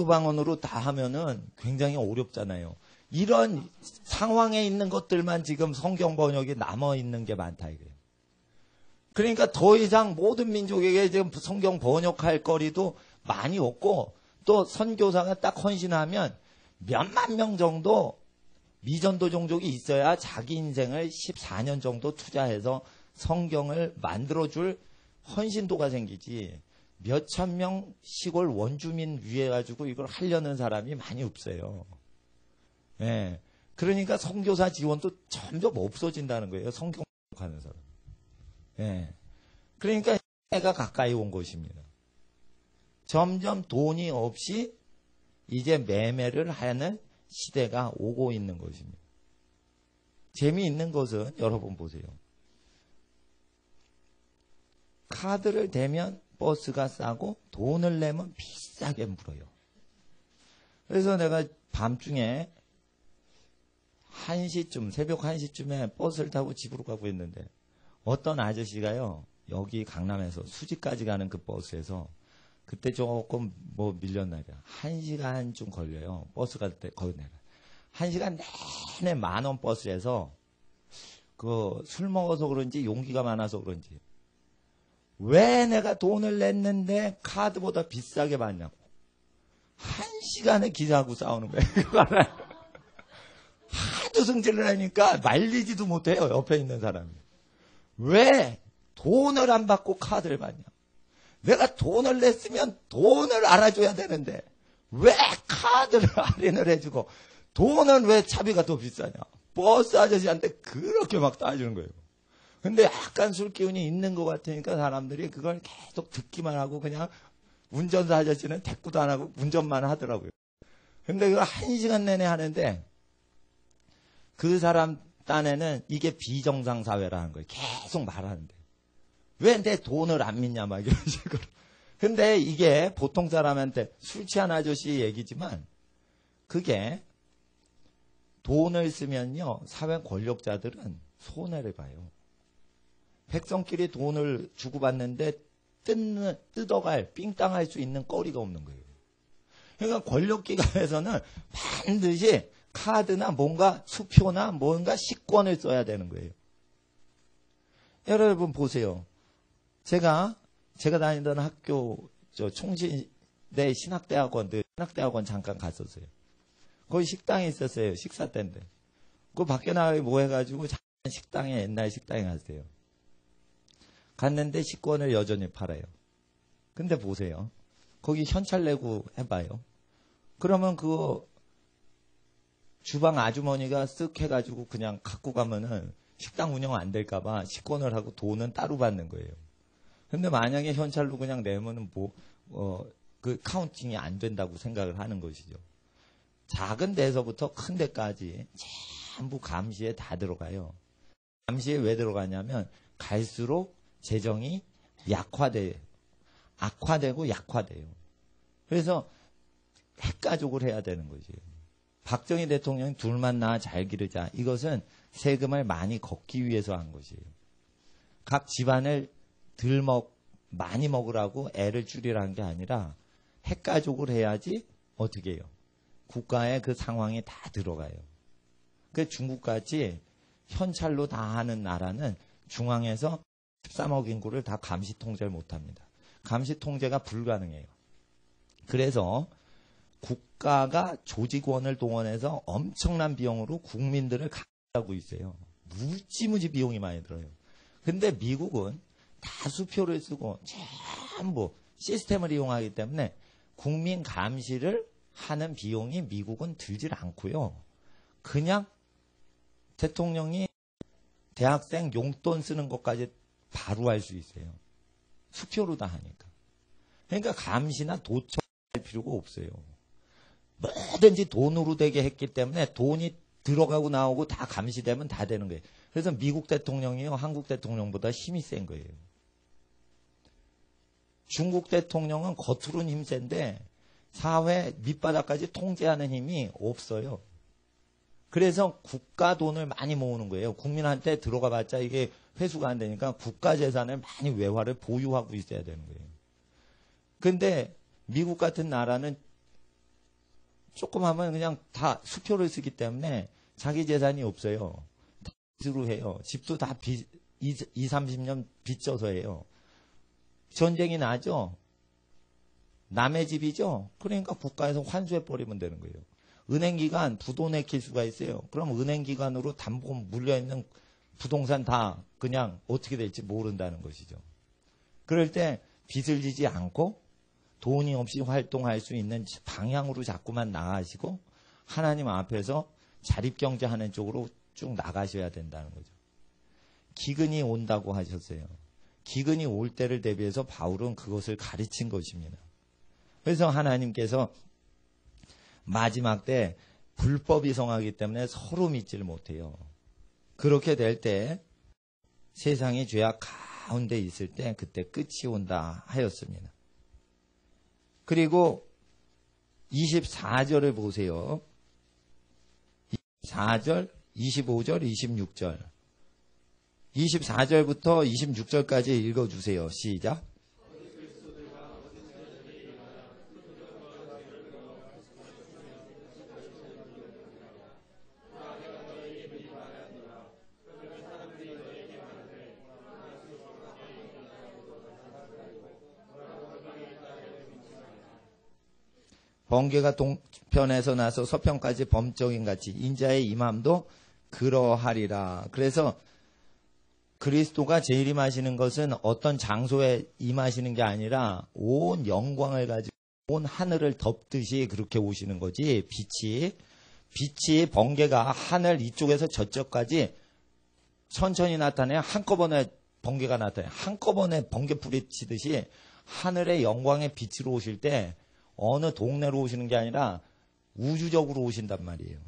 방언으로 다 하면은 굉장히 어렵잖아요. 이런 상황에 있는 것들만 지금 성경 번역이 남아 있는 게 많다 이거예요. 그러니까 더 이상 모든 민족에게 지금 성경 번역할 거리도 많이 없고 또 선교사가 딱 헌신하면 몇만 명 정도 미전도 종족이 있어야 자기 인생을 14년 정도 투자해서 성경을 만들어줄 헌신도가 생기지 몇천 명 시골 원주민 위해 가지고 이걸 하려는 사람이 많이 없어요. 예. 그러니까 선교사 지원도 점점 없어진다는 거예요. 성경 하는 사람. 예. 그러니까 해가 가까이 온 것입니다. 점점 돈이 없이 이제 매매를 하는 시대가 오고 있는 것입니다. 재미있는 것은 여러분 보세요. 카드를 대면 버스가 싸고 돈을 내면 비싸게 물어요. 그래서 내가 밤중에 1시쯤, 새벽 1시쯤에 버스를 타고 집으로 가고 있는데 어떤 아저씨가요. 여기 강남에서 수지까지 가는 그 버스에서 그때 조금 밀렸나요? 1시간쯤 걸려요. 버스 갈 때 거기 내가 1시간 내내 10,000원 버스에서 술 먹어서 그런지 용기가 많아서 그런지 왜 내가 돈을 냈는데 카드보다 비싸게 받냐고 1시간에 기사하고 싸우는 거예요. 하도 승질을 하니까 말리지도 못해요. 옆에 있는 사람이. 왜 돈을 안 받고 카드를 받냐? 내가 돈을 냈으면 돈을 알아줘야 되는데 왜 카드를 할인을 해주고 돈은 왜 차비가 더 비싸냐? 버스 아저씨한테 그렇게 막 따지는 거예요. 근데 약간 술 기운이 있는 것 같으니까 사람들이 그걸 계속 듣기만 하고 그냥 운전사 아저씨는 대꾸도 안 하고 운전만 하더라고요. 근데 그걸 1시간 내내 하는데 그 사람 딴에는 이게 비정상 사회라는 거예요. 계속 말하는데. 왜 내 돈을 안 믿냐 막 이런 식으로. 근데 이게 보통 사람한테 술 취한 아저씨 얘기지만 그게 돈을 쓰면요. 사회 권력자들은 손해를 봐요. 백성끼리 돈을 주고받는데 뜯어갈, 삥땅할 수 있는 거리가 없는 거예요. 그러니까 권력기관에서는 반드시 카드나 뭔가 수표나 뭔가 식권을 써야 되는 거예요. 여러분 보세요. 제가 다니던 학교 총신대 신학대학원 잠깐 갔었어요. 거기 식당에 있었어요. 식사 때인데. 그 밖에 나가서 뭐 해가지고 식당에 옛날 식당에 갔어요. 갔는데 식권을 여전히 팔아요. 근데 보세요. 거기 현찰 내고 해봐요. 그러면 그거 주방 아주머니가 쓱 해가지고 그냥 갖고 가면은 식당 운영 안 될까봐 식권을 하고 돈은 따로 받는 거예요. 근데 만약에 현찰로 그냥 내면은 그 카운팅이 안 된다고 생각을 하는 것이죠. 작은 데서부터 큰 데까지 전부 감시에 다 들어가요. 감시에 왜 들어가냐면 갈수록 재정이 악화되고 약화돼요. 그래서 핵가족을 해야 되는 거지. 박정희 대통령이 둘만 낳아 잘 기르자. 이것은 세금을 많이 걷기 위해서 한 것이에요. 각 집안을 많이 먹으라고 애를 줄이라는 게 아니라 핵가족을 해야지 어떻게 해요? 국가의 그 상황이 다 들어가요. 그 중국같이 현찰로 다 하는 나라는 중앙에서 13억 인구를 다 감시 통제를 못합니다. 감시 통제가 불가능해요. 그래서 국가가 조직원을 동원해서 엄청난 비용으로 국민들을 감시하고 있어요. 무지무지 비용이 많이 들어요. 근데 미국은 다 수표를 쓰고 전부 시스템을 이용하기 때문에 국민 감시를 하는 비용이 미국은 들질 않고요. 그냥 대통령이 대학생 용돈 쓰는 것까지 바로 할 수 있어요. 수표로 다 하니까. 그러니까 감시나 도청할 필요가 없어요. 뭐든지 돈으로 되게 했기 때문에 돈이 들어가고 나오고 다 감시되면 다 되는 거예요. 그래서 미국 대통령이요, 한국 대통령보다 힘이 센 거예요. 중국 대통령은 겉으로는 힘 센데 사회 밑바닥까지 통제하는 힘이 없어요. 그래서 국가 돈을 많이 모으는 거예요. 국민한테 들어가 봤자 이게 회수가 안 되니까 국가 재산을 많이 외화를 보유하고 있어야 되는 거예요. 근데 미국 같은 나라는 조금 하면 그냥 다 수표를 쓰기 때문에 자기 재산이 없어요. 다 빚으로 해요. 집도 다 30년 빚져서 해요. 전쟁이 나죠? 남의 집이죠? 그러니까 국가에서 환수해버리면 되는 거예요. 은행기관 부도 내킬 수가 있어요. 그럼 은행기관으로 담보금 물려있는 부동산 다 그냥 어떻게 될지 모른다는 것이죠. 그럴 때 빚을 지지 않고 돈이 없이 활동할 수 있는 방향으로 자꾸만 나가시고 하나님 앞에서 자립경제하는 쪽으로 쭉 나가셔야 된다는 거죠. 기근이 온다고 하셨어요. 기근이 올 때를 대비해서 바울은 그것을 가르친 것입니다. 그래서 하나님께서 마지막 때 불법이 성하기 때문에 서로 믿지를 못해요. 그렇게 될 때 세상이 죄악 가운데 있을 때 그때 끝이 온다 하였습니다. 그리고 24절을 보세요. 24절, 25절, 26절. 24절부터 26절까지 읽어주세요. 시작. 번개가 동편에서 나서 서편까지 범적인 같이 인자의 임함도 그러하리라. 그래서 그리스도가 재림하시는 것은 어떤 장소에 임하시는 게 아니라 온 영광을 가지고 온 하늘을 덮듯이 그렇게 오시는 거지. 빛이 번개가 하늘 이쪽에서 저쪽까지 천천히 나타내 한꺼번에 번개가 나타나요. 한꺼번에 번개 뿌리치듯이 하늘의 영광의 빛으로 오실 때 어느 동네로 오시는 게 아니라 우주적으로 오신단 말이에요.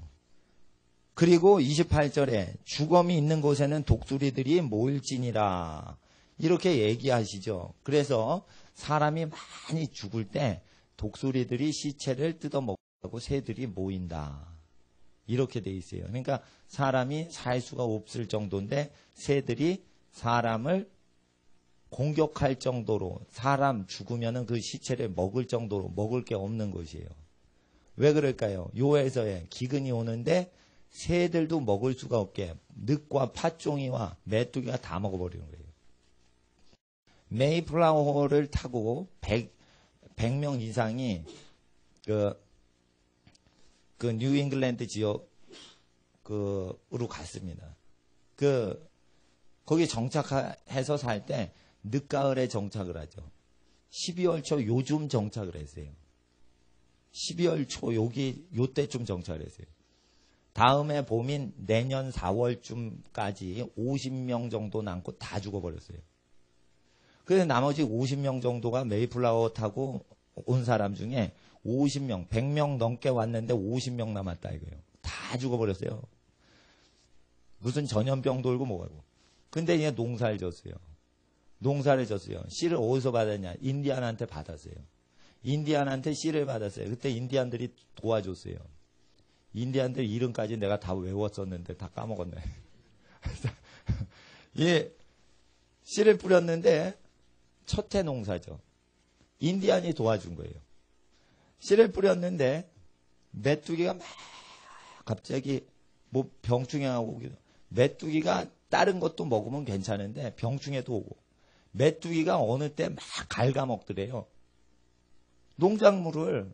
그리고 28절에 주검이 있는 곳에는 독수리들이 모일지니라. 이렇게 얘기하시죠. 그래서 사람이 많이 죽을 때 독수리들이 시체를 뜯어먹고 새들이 모인다. 이렇게 돼 있어요. 그러니까 사람이 살 수가 없을 정도인데 새들이 사람을 공격할 정도로 사람 죽으면은 그 시체를 먹을 정도로 먹을 게 없는 것이에요. 왜 그럴까요? 요에서의 기근이 오는데 새들도 먹을 수가 없게 늑과 팥종이와 메뚜기가 다 먹어버리는 거예요. 메이플라워를 타고 100명 이상이 그 뉴잉글랜드 지역으로 갔습니다. 거기 정착해서 살 때 늦가을에 정착을 하죠. 12월 초 요즘 정착을 했어요. 12월 초 요때쯤 정착을 했어요. 다음에 봄인 내년 4월쯤까지 50명 정도 남고 다 죽어버렸어요. 그래서 나머지 50명 정도가 메이플라워 타고 온 사람 중에 50명, 100명 넘게 왔는데 50명 남았다 이거예요. 다 죽어버렸어요. 무슨 전염병 돌고 뭐하고. 근데 얘 농사를 졌어요. 씨를 어디서 받았냐? 인디안한테 받았어요. 인디안한테 씨를 받았어요. 그때 인디안들이 도와줬어요. 인디안들 이름까지 내가 다 외웠었는데 다 까먹었네. 예, 씨를 뿌렸는데 첫해 농사죠. 인디안이 도와준 거예요. 씨를 뿌렸는데 메뚜기가 막 갑자기 뭐 병충해하고 메뚜기가 다른 것도 먹으면 괜찮은데 병충해도 오고 메뚜기가 어느 때 막 갉아먹더래요. 농작물을.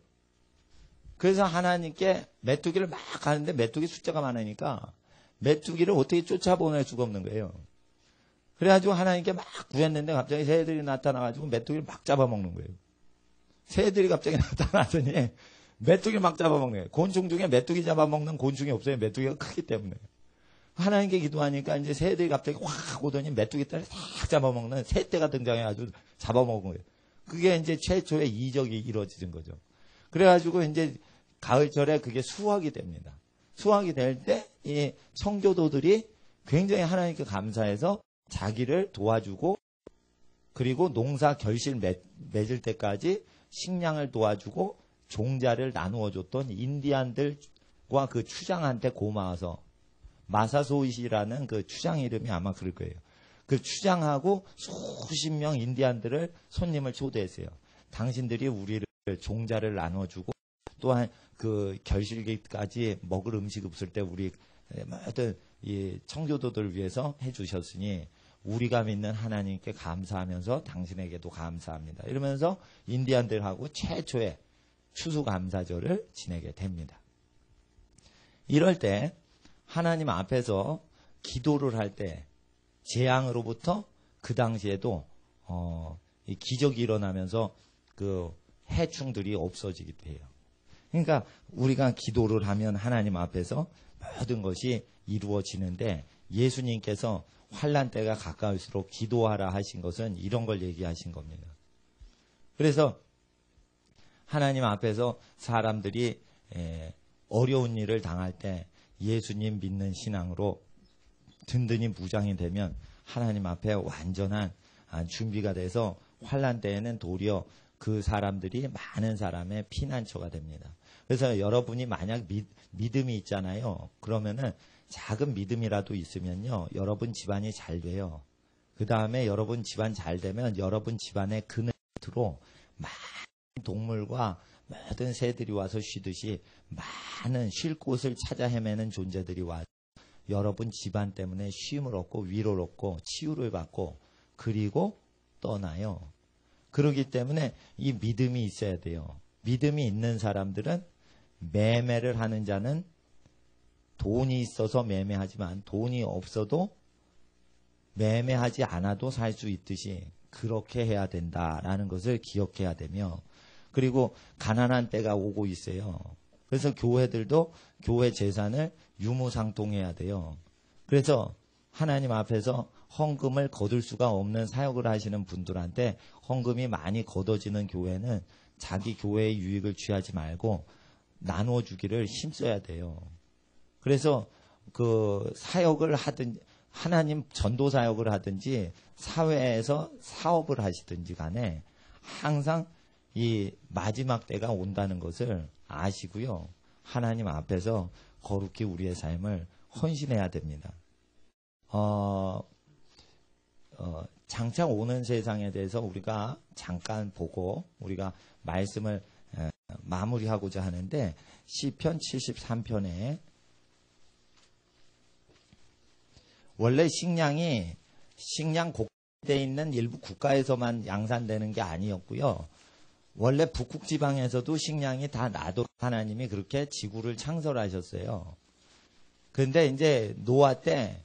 그래서 하나님께 메뚜기를 막 가는데 메뚜기 숫자가 많으니까 메뚜기를 어떻게 쫓아보낼 수가 없는 거예요. 그래가지고 하나님께 막 구했는데 갑자기 새들이 나타나가지고 메뚜기를 막 잡아먹는 거예요. 새들이 갑자기 나타나더니 메뚜기를 막 잡아먹는 거예요. 곤충 중에 메뚜기 잡아먹는 곤충이 없어요. 메뚜기가 크기 때문에. 하나님께 기도하니까 이제 새들이 갑자기 확 오더니 메뚜기떼를 싹 잡아먹는 새떼가 등장해가지고 잡아먹은 거예요. 그게 이제 최초의 이적이 이루어진 거죠. 그래가지고 이제 가을철에 그게 수확이 됩니다. 수확이 될 때 이 청교도들이 굉장히 하나님께 감사해서 자기를 도와주고 그리고 농사 결실 맺을 때까지 식량을 도와주고 종자를 나누어 줬던 인디안들과 그 추장한테 고마워서 마사소이시라는 그 추장 이름이 아마 그럴 거예요. 그 추장하고 수십 명 인디안들을 손님을 초대했어요. 당신들이 우리를 종자를 나눠주고 또한 그 결실기까지 먹을 음식 없을 때 우리 모든 이 청교도들을 위해서 해주셨으니 우리가 믿는 하나님께 감사하면서 당신에게도 감사합니다. 이러면서 인디안들하고 최초의 추수감사절을 지내게 됩니다. 이럴 때 하나님 앞에서 기도를 할 때 재앙으로부터 그 당시에도 이 기적이 일어나면서 그 해충들이 없어지게 돼요. 그러니까 우리가 기도를 하면 하나님 앞에서 모든 것이 이루어지는데 예수님께서 환난 때가 가까울수록 기도하라 하신 것은 이런 걸 얘기하신 겁니다. 그래서 하나님 앞에서 사람들이 어려운 일을 당할 때 예수님 믿는 신앙으로 든든히 무장이 되면 하나님 앞에 완전한 준비가 돼서 환난 때에는 도리어 그 사람들이 많은 사람의 피난처가 됩니다. 그래서 여러분이 만약 믿음이 있잖아요. 그러면은 작은 믿음이라도 있으면요. 여러분 집안이 잘 돼요. 그 다음에 여러분 집안 잘 되면 여러분 집안의 그늘로 많은 동물과 모든 새들이 와서 쉬듯이 많은 쉴 곳을 찾아 헤매는 존재들이 와서 여러분 집안 때문에 쉼을 얻고 위로를 얻고 치유를 받고 그리고 떠나요. 그렇기 때문에 이 믿음이 있어야 돼요. 믿음이 있는 사람들은 매매를 하는 자는 돈이 있어서 매매하지만 돈이 없어도 매매하지 않아도 살 수 있듯이 그렇게 해야 된다라는 것을 기억해야 되며, 그리고 가난한 때가 오고 있어요. 그래서 교회들도 교회 재산을 유무상통해야 돼요. 그래서 하나님 앞에서 헌금을 거둘 수가 없는 사역을 하시는 분들한테 헌금이 많이 걷어지는 교회는 자기 교회의 유익을 취하지 말고 나눠주기를 힘써야 돼요. 그래서 그 사역을 하든 하나님 전도 사역을 하든지 사회에서 사업을 하시든지 간에 항상 이 마지막 때가 온다는 것을 아시고요. 하나님 앞에서 거룩히 우리의 삶을 헌신해야 됩니다. 장차 오는 세상에 대해서 우리가 잠깐 보고 우리가 말씀을 마무리하고자 하는데, 시편 73편에 원래 식량 곡되어 있는 일부 국가에서만 양산되는 게 아니었고요. 원래 북극 지방에서도 식량이 다 나도 하나님이 그렇게 지구를 창설하셨어요. 그런데 이제 노아 때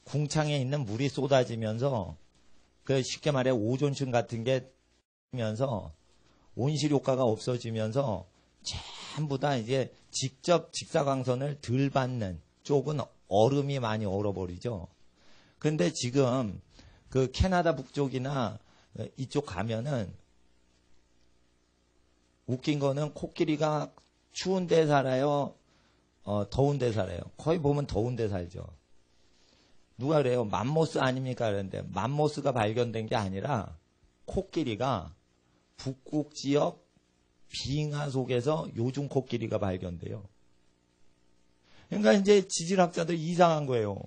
궁창에 있는 물이 쏟아지면서 그 쉽게 말해 오존층 같은 게 면서 온실 효과가 없어지면서 전부 다 이제 직접 직사광선을 덜 받는 쪽은 얼음이 많이 얼어버리죠. 근데 지금 그 캐나다 북쪽이나 이쪽 가면은 웃긴 거는 코끼리가 추운 데 살아요? 더운 데 살아요? 거의 보면 더운 데 살죠. 누가 그래요? 맘모스 아닙니까? 그런데 맘모스가 발견된 게 아니라 코끼리가 북극 지역 빙하 속에서 요즘 코끼리가 발견돼요. 그러니까 이제 지질학자들 이상한 거예요.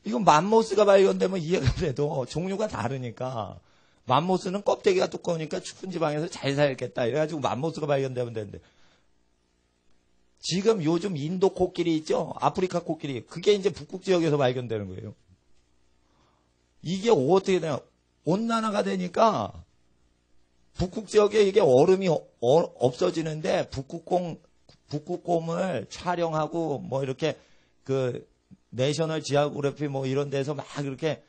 이건 맘모스가 발견되면 이해가 돼도 종류가 다르니까, 맘모스는 껍데기가 두꺼우니까 추운 지방에서 잘 살겠다 이래가지고 맘모스가 발견되면 되는데, 지금 요즘 인도 코끼리 있죠? 아프리카 코끼리. 그게 이제 북극 지역에서 발견되는 거예요. 이게 어떻게 되냐. 온난화가 되니까 북극 지역에 이게 얼음이 없어지는데 북극곰을 촬영하고 뭐 이렇게 그 내셔널 지오그래피 뭐 이런 데서 막 이렇게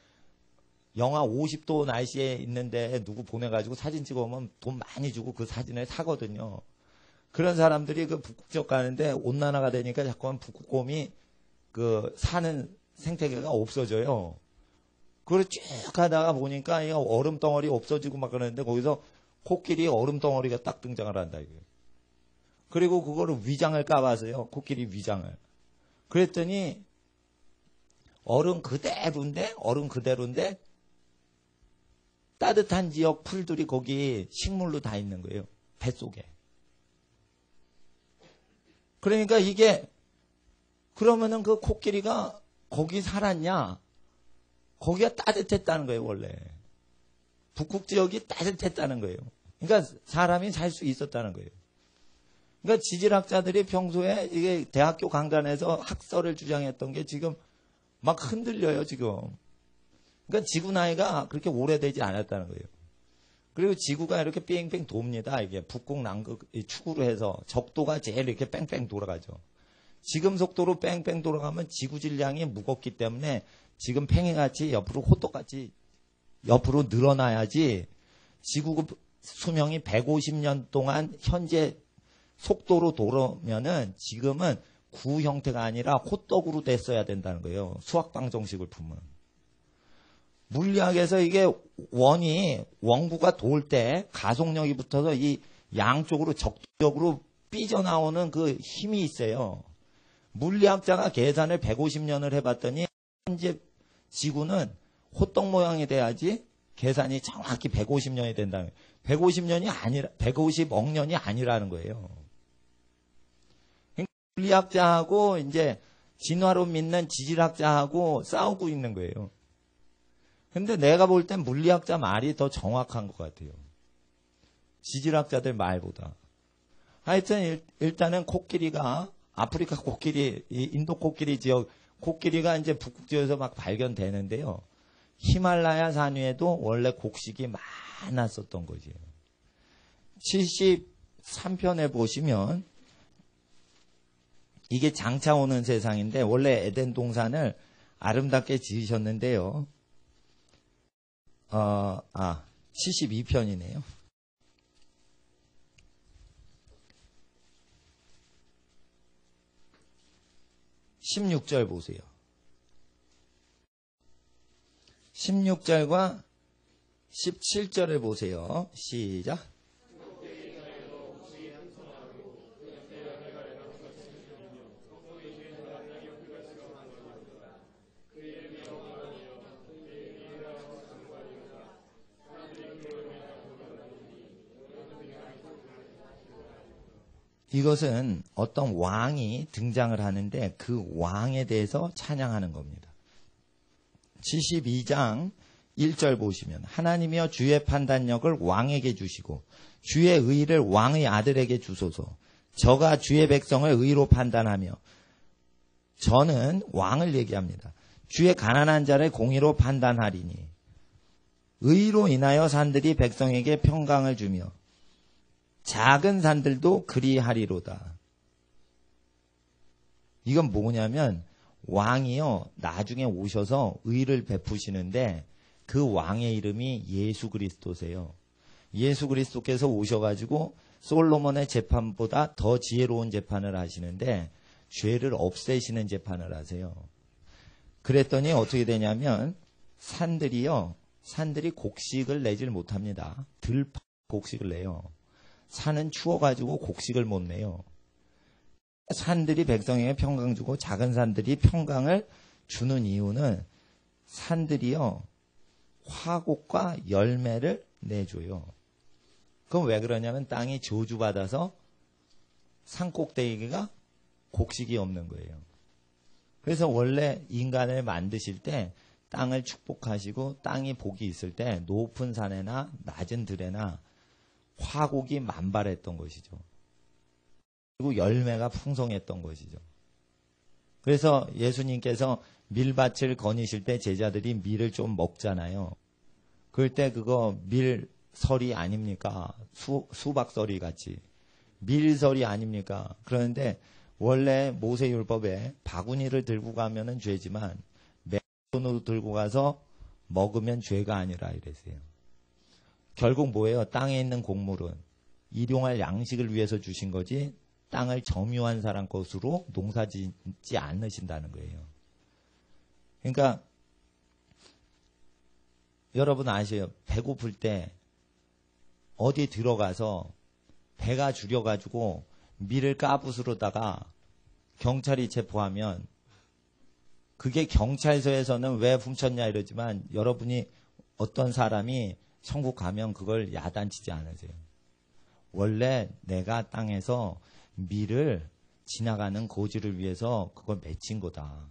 영하 50도 날씨에 있는데 누구 보내가지고 사진 찍어오면 돈 많이 주고 그 사진을 사거든요. 그런 사람들이 그 북극 지역 가는데 온난화가 되니까 자꾸만 북극곰이 그 사는 생태계가 없어져요. 그걸 쭉 가다가 보니까 이 얼음 덩어리 없어지고 막 그러는데 거기서 코끼리 얼음 덩어리가 딱 등장을 한다 이거예요. 그리고 그거를 위장을 까봤어요. 코끼리 위장을. 그랬더니 얼음 그대로인데 따뜻한 지역 풀들이 거기 식물로 다 있는 거예요. 뱃속에. 그러니까 이게 그러면은 그 코끼리가 거기 살았냐? 거기가 따뜻했다는 거예요, 원래. 북극 지역이 따뜻했다는 거예요. 그러니까 사람이 살 수 있었다는 거예요. 그러니까 지질학자들이 평소에 이게 대학교 강단에서 학설을 주장했던 게 지금 막 흔들려요, 지금. 그러니까 지구 나이가 그렇게 오래되지 않았다는 거예요. 그리고 지구가 이렇게 뺑뺑 돕니다. 이게 북극, 남극 축으로 해서 적도가 제일 이렇게 뺑뺑 돌아가죠. 지금 속도로 뺑뺑 돌아가면 지구 질량이 무겁기 때문에 지금 팽이같이 옆으로 호떡같이 옆으로 늘어나야지 지구 수명이 150년 동안 현재 속도로 돌아오면은 지금은 구 형태가 아니라 호떡으로 됐어야 된다는 거예요. 수학 방정식을 풀면. 물리학에서 이게 원구가 돌 때 가속력이 붙어서 이 양쪽으로 적극적으로 삐져나오는 그 힘이 있어요. 물리학자가 계산을 150년을 해봤더니 현재 지구는 호떡 모양이 돼야지 계산이 정확히 150년이 된다는 거예요. 150년이 아니라 150억 년이 아니라는 거예요. 물리학자하고 이제 진화론 믿는 지질학자하고 싸우고 있는 거예요. 근데 내가 볼 땐 물리학자 말이 더 정확한 것 같아요. 지질학자들 말보다. 하여튼 일단은 코끼리가 아프리카 코끼리, 인도 코끼리 지역 코끼리가 이제 북극 지역에서 막 발견되는데요. 히말라야 산 위에도 원래 곡식이 많았었던 거죠. 73편에 보시면 이게 장차 오는 세상인데 원래 에덴 동산을 아름답게 지으셨는데요. 72편이네요. 16절 보세요. 16절과 17절을 보세요. 시작. 이것은 어떤 왕이 등장을 하는데 그 왕에 대해서 찬양하는 겁니다. 72장 1절 보시면 하나님이여 주의 판단력을 왕에게 주시고 주의 의를 왕의 아들에게 주소서. 저가 주의 백성을 의로 판단하며, 저는 왕을 얘기합니다. 주의 가난한 자를 공의로 판단하리니 의로 인하여 산들이 백성에게 평강을 주며 작은 산들도 그리하리로다. 이건 뭐냐면 왕이요 나중에 오셔서 의를 베푸시는데 그 왕의 이름이 예수 그리스도세요. 예수 그리스도께서 오셔가지고 솔로몬의 재판보다 더 지혜로운 재판을 하시는데 죄를 없애시는 재판을 하세요. 그랬더니 어떻게 되냐면 산들이 곡식을 내질 못합니다. 들판 곡식을 내요. 산은 추워가지고 곡식을 못 내요. 산들이 백성에게 평강 주고 작은 산들이 평강을 주는 이유는 산들이요 화곡과 열매를 내줘요. 그럼 왜 그러냐면 땅이 저주받아서 산꼭대기가 곡식이 없는 거예요. 그래서 원래 인간을 만드실 때 땅을 축복하시고 땅이 복이 있을 때 높은 산에나 낮은 들에나 화곡이 만발했던 것이죠. 그리고 열매가 풍성했던 것이죠. 그래서 예수님께서 밀밭을 거니실 때 제자들이 밀을 좀 먹잖아요. 그럴 때 그거 밀설이 아닙니까? 수박설이 같이. 밀설이 아닙니까? 그런데 원래 모세율법에 바구니를 들고 가면은 죄지만 맨손으로 들고 가서 먹으면 죄가 아니라 이랬어요. 결국 뭐예요? 땅에 있는 곡물은 일용할 양식을 위해서 주신 거지 땅을 점유한 사람 것으로 농사 짓지 않으신다는 거예요. 그러니까 여러분 아세요? 배고플 때 어디 들어가서 배가 줄여가지고 밀을 까부스로다가 경찰이 체포하면 그게 경찰서에서는 왜 훔쳤냐 이러지만 여러분이 어떤 사람이 천국 가면 그걸 야단치지 않으세요. 원래 내가 땅에서 밀을 지나가는 고지를 위해서 그걸 맺힌 거다.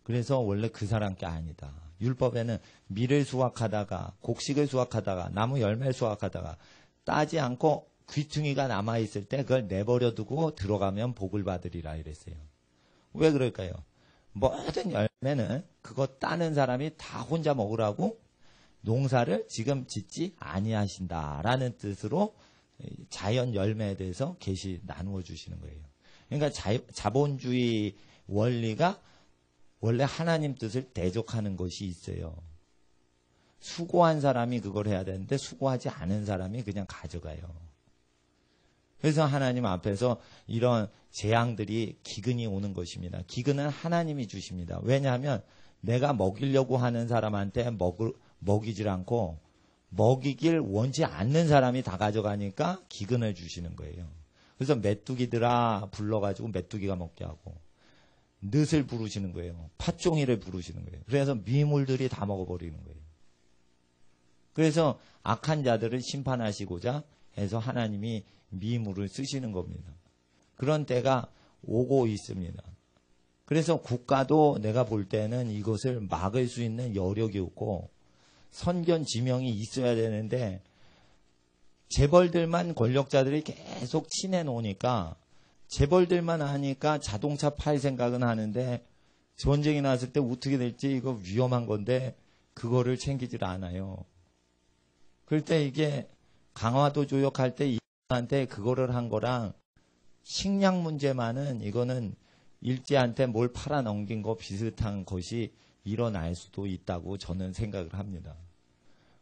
그래서 원래 그 사람 게 아니다. 율법에는 밀을 수확하다가 곡식을 수확하다가 나무 열매를 수확하다가 따지 않고 귀퉁이가 남아있을 때 그걸 내버려 두고 들어가면 복을 받으리라 이랬어요. 왜 그럴까요? 모든 열매는 그거 따는 사람이 다 혼자 먹으라고 농사를 지금 짓지 아니하신다라는 뜻으로 자연 열매에 대해서 계시 나누어 주시는 거예요. 그러니까 자본주의 원리가 원래 하나님 뜻을 대적하는 것이 있어요. 수고한 사람이 그걸 해야 되는데 수고하지 않은 사람이 그냥 가져가요. 그래서 하나님 앞에서 이런 재앙들이 기근이 오는 것입니다. 기근은 하나님이 주십니다. 왜냐하면 내가 먹이려고 하는 사람한테 먹이질 않고 먹이길 원치 않는 사람이 다 가져가니까 기근을 주시는 거예요. 그래서 메뚜기들아 불러가지고 메뚜기가 먹게 하고 늑을 부르시는 거예요. 팥종이를 부르시는 거예요. 그래서 미물들이 다 먹어버리는 거예요. 그래서 악한 자들을 심판하시고자 해서 하나님이 미물을 쓰시는 겁니다. 그런 때가 오고 있습니다. 그래서 국가도 내가 볼 때는 이것을 막을 수 있는 여력이 없고 선견 지명이 있어야 되는데 재벌들만 권력자들이 계속 친해 놓으니까 재벌들만 하니까 자동차 팔 생각은 하는데 전쟁이 났을 때 어떻게 될지 이거 위험한 건데 그거를 챙기질 않아요. 그럴 때 이게 강화도 조약할 때 이한테 그거를 한 거랑 식량 문제만은 이거는 일제한테 뭘 팔아넘긴 거 비슷한 것이 일어날 수도 있다고 저는 생각을 합니다.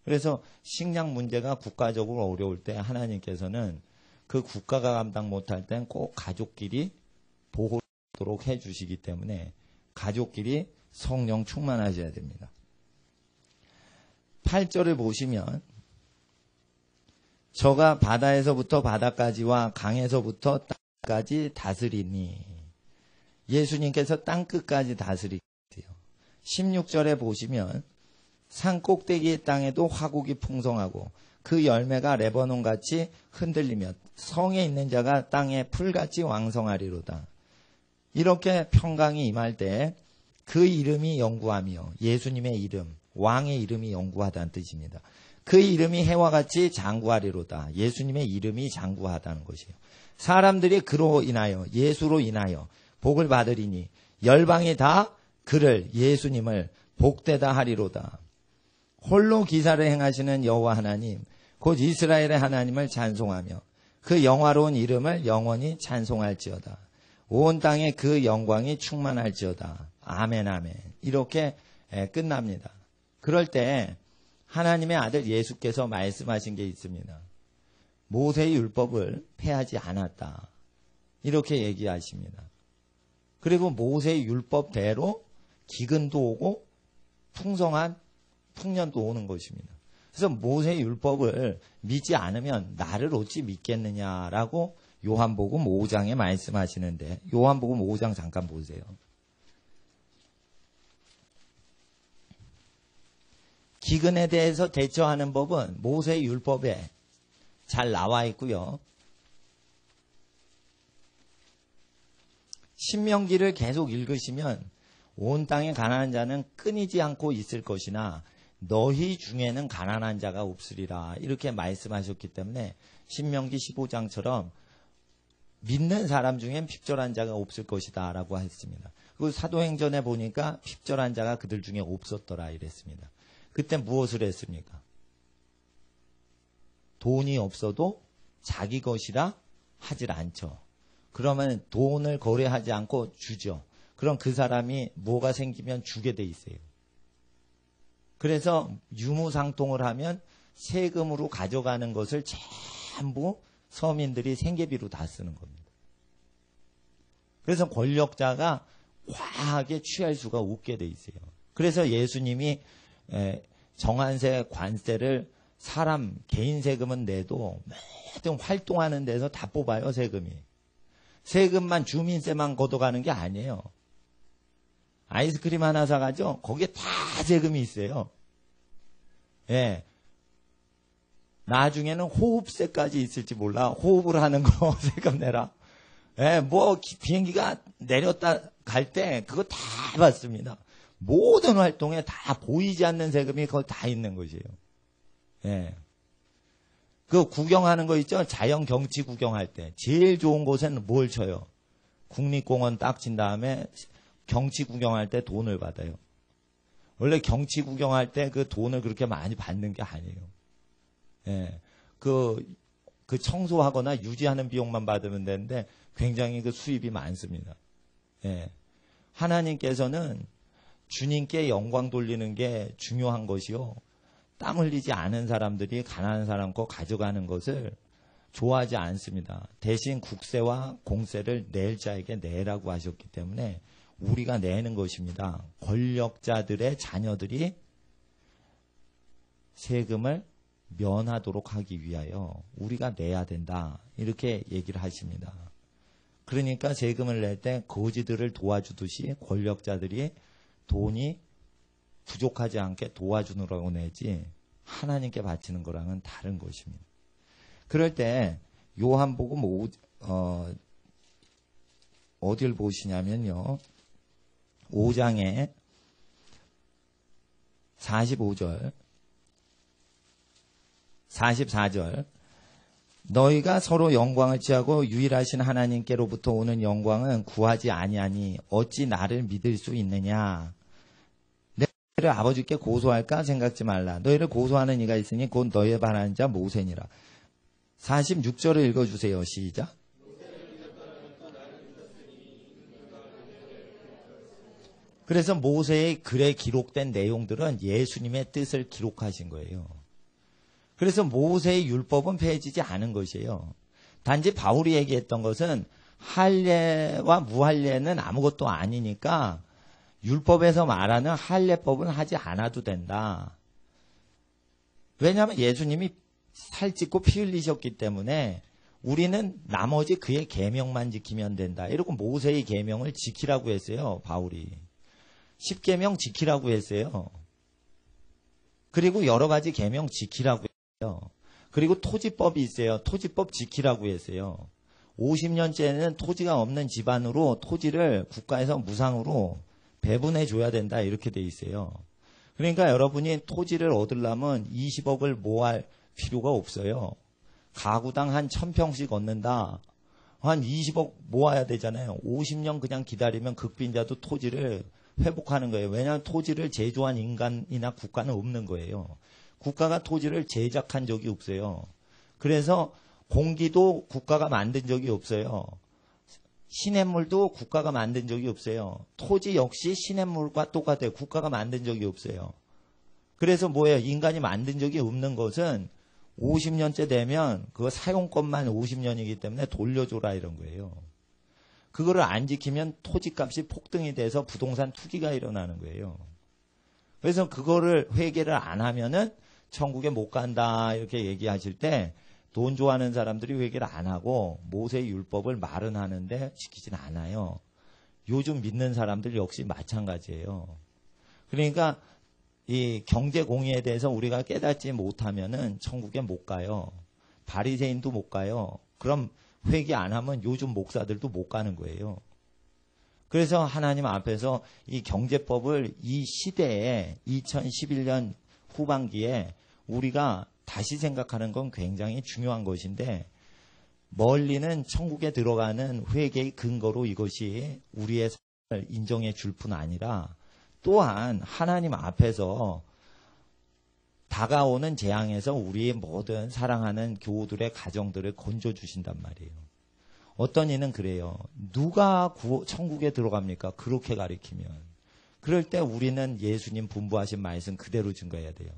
그래서 식량 문제가 국가적으로 어려울 때 하나님께서는 그 국가가 감당 못할 땐 꼭 가족끼리 보호하도록 해주시기 때문에 가족끼리 성령 충만하셔야 됩니다. 8절을 보시면 저가 바다에서부터 바다까지와 강에서부터 땅까지 다스리니 예수님께서 땅끝까지 다스리세요. 16절에 보시면 산 꼭대기의 땅에도 화국이 풍성하고 그 열매가 레바논같이 흔들리며 성에 있는 자가 땅에 풀같이 왕성하리로다. 이렇게 평강이 임할 때 그 이름이 영구하며 예수님의 이름, 왕의 이름이 영구하다는 뜻입니다. 그 이름이 해와 같이 장구하리로다. 예수님의 이름이 장구하다는 것이에요. 사람들이 그로 인하여 예수로 인하여 복을 받으리니 열방이 다 그를 예수님을 복되다 하리로다. 홀로 기사를 행하시는 여호와 하나님 곧 이스라엘의 하나님을 찬송하며 그 영화로운 이름을 영원히 찬송할지어다. 온 땅에 그 영광이 충만할지어다. 아멘 아멘. 이렇게 끝납니다. 그럴 때 하나님의 아들 예수께서 말씀하신 게 있습니다. 모세의 율법을 폐하지 않았다. 이렇게 얘기하십니다. 그리고 모세의 율법대로 기근도 오고 풍성한 풍년도 오는 것입니다. 그래서 모세의 율법을 믿지 않으면 나를 어찌 믿겠느냐라고 요한복음 5장에 말씀하시는데 요한복음 5장 잠깐 보세요. 기근에 대해서 대처하는 법은 모세의 율법에 잘 나와 있고요. 신명기를 계속 읽으시면 온 땅에 가난한 자는 끊이지 않고 있을 것이나 너희 중에는 가난한 자가 없으리라. 이렇게 말씀하셨기 때문에 신명기 15장처럼 믿는 사람 중엔 핍절한 자가 없을 것이다 라고 했습니다. 그리고 사도행전에 보니까 핍절한 자가 그들 중에 없었더라 이랬습니다. 그때 무엇을 했습니까? 돈이 없어도 자기 것이라 하질 않죠. 그러면 돈을 거래하지 않고 주죠. 그럼 그 사람이 뭐가 생기면 주게 돼 있어요. 그래서 유무상통을 하면 세금으로 가져가는 것을 전부 서민들이 생계비로 다 쓰는 겁니다. 그래서 권력자가 과하게 취할 수가 없게 돼 있어요. 그래서 예수님이 정한세 관세를 사람 개인 세금은 내도 매번 활동하는 데서 다 뽑아요. 세금만 주민세만 걷어가는 게 아니에요. 아이스크림 하나 사가죠. 거기에 다 세금이 있어요. 예. 나중에는 호흡세까지 있을지 몰라. 호흡을 하는 거 세금 내라. 예, 비행기가 내렸다 갈 때 그거 다 받습니다. 모든 활동에 다 보이지 않는 세금이 거기 다 있는 것이에요. 예. 그 구경하는 거 있죠? 자연 경치 구경할 때. 제일 좋은 곳에는 뭘 쳐요? 국립공원 딱 친 다음에 경치 구경할 때 돈을 받아요. 원래 경치 구경할 때 그 돈을 그렇게 많이 받는 게 아니에요. 예. 그 청소하거나 유지하는 비용만 받으면 되는데 굉장히 그 수입이 많습니다. 예. 하나님께서는 주님께 영광 돌리는 게 중요한 것이요. 땀 흘리지 않은 사람들이 가난한 사람 거 가져가는 것을 좋아하지 않습니다. 대신 국세와 공세를 낼 자에게 내라고 하셨기 때문에 우리가 내는 것입니다. 권력자들의 자녀들이 세금을 면하도록 하기 위하여 우리가 내야 된다. 이렇게 얘기를 하십니다. 그러니까 세금을 낼 때 거지들을 도와주듯이 권력자들이 돈이 부족하지 않게 도와주느라고 내지 하나님께 바치는 거랑은 다른 것입니다. 그럴 때 요한복음 어디를 보시냐면요. 5장에 45절 44절 너희가 서로 영광을 취하고 유일하신 하나님께로부터 오는 영광은 구하지 아니하니 어찌 나를 믿을 수 있느냐. 너희를 아버지께 고소할까 생각지 말라. 너희를 고소하는 이가 있으니 곧 너희에 반하는 자 모세니라. 46절을 읽어주세요. 시작. 그래서 모세의 글에 기록된 내용들은 예수님의 뜻을 기록하신 거예요. 그래서 모세의 율법은 폐해지지 않은 것이에요. 단지 바울이 얘기했던 것은 할례와 무할례는 아무것도 아니니까 율법에서 말하는 할례법은 하지 않아도 된다. 왜냐하면 예수님이 살찌고 피 흘리셨기 때문에 우리는 나머지 그의 계명만 지키면 된다. 이러고 모세의 계명을 지키라고 했어요. 바울이. 10계명 지키라고 했어요. 그리고 여러 가지 계명 지키라고 했어요. 그리고 토지법이 있어요. 토지법 지키라고 했어요. 50년째는 토지가 없는 집안으로 토지를 국가에서 무상으로 배분해 줘야 된다. 이렇게 돼 있어요. 그러니까 여러분이 토지를 얻으려면 20억을 모아할 필요가 없어요. 가구당 한 1000평씩 얻는다. 한 20억 모아야 되잖아요. 50년 그냥 기다리면 극빈자도 토지를 회복하는 거예요. 왜냐하면 토지를 제조한 인간이나 국가는 없는 거예요. 국가가 토지를 제작한 적이 없어요. 그래서 공기도 국가가 만든 적이 없어요. 시냇물도 국가가 만든 적이 없어요. 토지 역시 시냇물과 똑같아요. 국가가 만든 적이 없어요. 그래서 뭐예요? 인간이 만든 적이 없는 것은 50년째 되면 그 사용권만 50년이기 때문에 돌려줘라 이런 거예요. 그거를 안 지키면 토지값이 폭등이 돼서 부동산 투기가 일어나는 거예요. 그래서 그거를 회개를 안 하면은 천국에 못 간다 이렇게 얘기하실 때 돈 좋아하는 사람들이 회개를 안 하고 모세의 율법을 말은 하는데 지키진 않아요. 요즘 믿는 사람들 역시 마찬가지예요. 그러니까 이 경제 공의에 대해서 우리가 깨닫지 못하면은 천국에 못 가요. 바리새인도 못 가요. 그럼 회개 안 하면 요즘 목사들도 못 가는 거예요. 그래서 하나님 앞에서 이 경제법을 이 시대에 2011년 후반기에 우리가 다시 생각하는 건 굉장히 중요한 것인데 멀리는 천국에 들어가는 회개의 근거로 이것이 우리의 삶을 인정해 줄 뿐 아니라 또한 하나님 앞에서 다가오는 재앙에서 우리의 모든 사랑하는 교우들의 가정들을 건져주신단 말이에요. 어떤 이는 그래요. 누가 천국에 들어갑니까? 그렇게 가리키면. 그럴 때 우리는 예수님 분부하신 말씀 그대로 증거해야 돼요.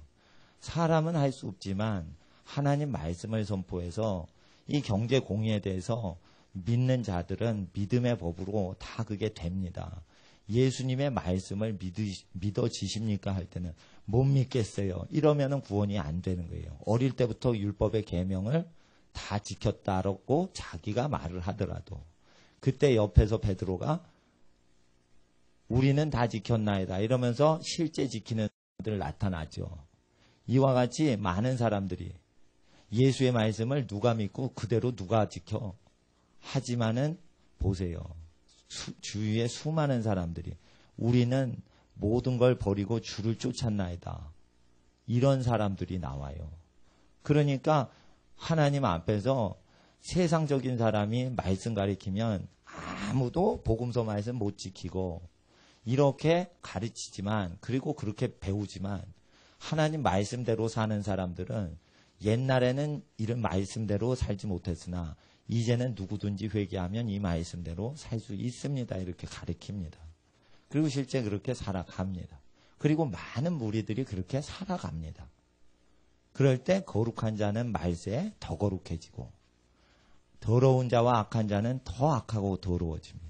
사람은 할 수 없지만 하나님 말씀을 선포해서 이 경제 공의에 대해서 믿는 자들은 믿음의 법으로 다 그게 됩니다. 예수님의 말씀을 믿어지십니까? 할 때는 못 믿겠어요. 이러면은 구원이 안 되는 거예요. 어릴 때부터 율법의 계명을 다 지켰다라고 자기가 말을 하더라도 그때 옆에서 베드로가 우리는 다 지켰나이다 이러면서 실제 지키는 사람들 나타나죠. 이와 같이 많은 사람들이 예수의 말씀을 누가 믿고 그대로 누가 지켜 하지만은 보세요. 주위에 수많은 사람들이 우리는 모든 걸 버리고 주를 쫓았나이다. 이런 사람들이 나와요. 그러니까 하나님 앞에서 세상적인 사람이 말씀 가리키면 아무도 복음서 말씀 못 지키고 이렇게 가르치지만 그리고 그렇게 배우지만 하나님 말씀대로 사는 사람들은 옛날에는 이런 말씀대로 살지 못했으나 이제는 누구든지 회개하면 이 말씀대로 살 수 있습니다. 이렇게 가르칩니다. 그리고 실제 그렇게 살아갑니다. 그리고 많은 무리들이 그렇게 살아갑니다. 그럴 때 거룩한 자는 말세에 더 거룩해지고 더러운 자와 악한 자는 더 악하고 더러워집니다.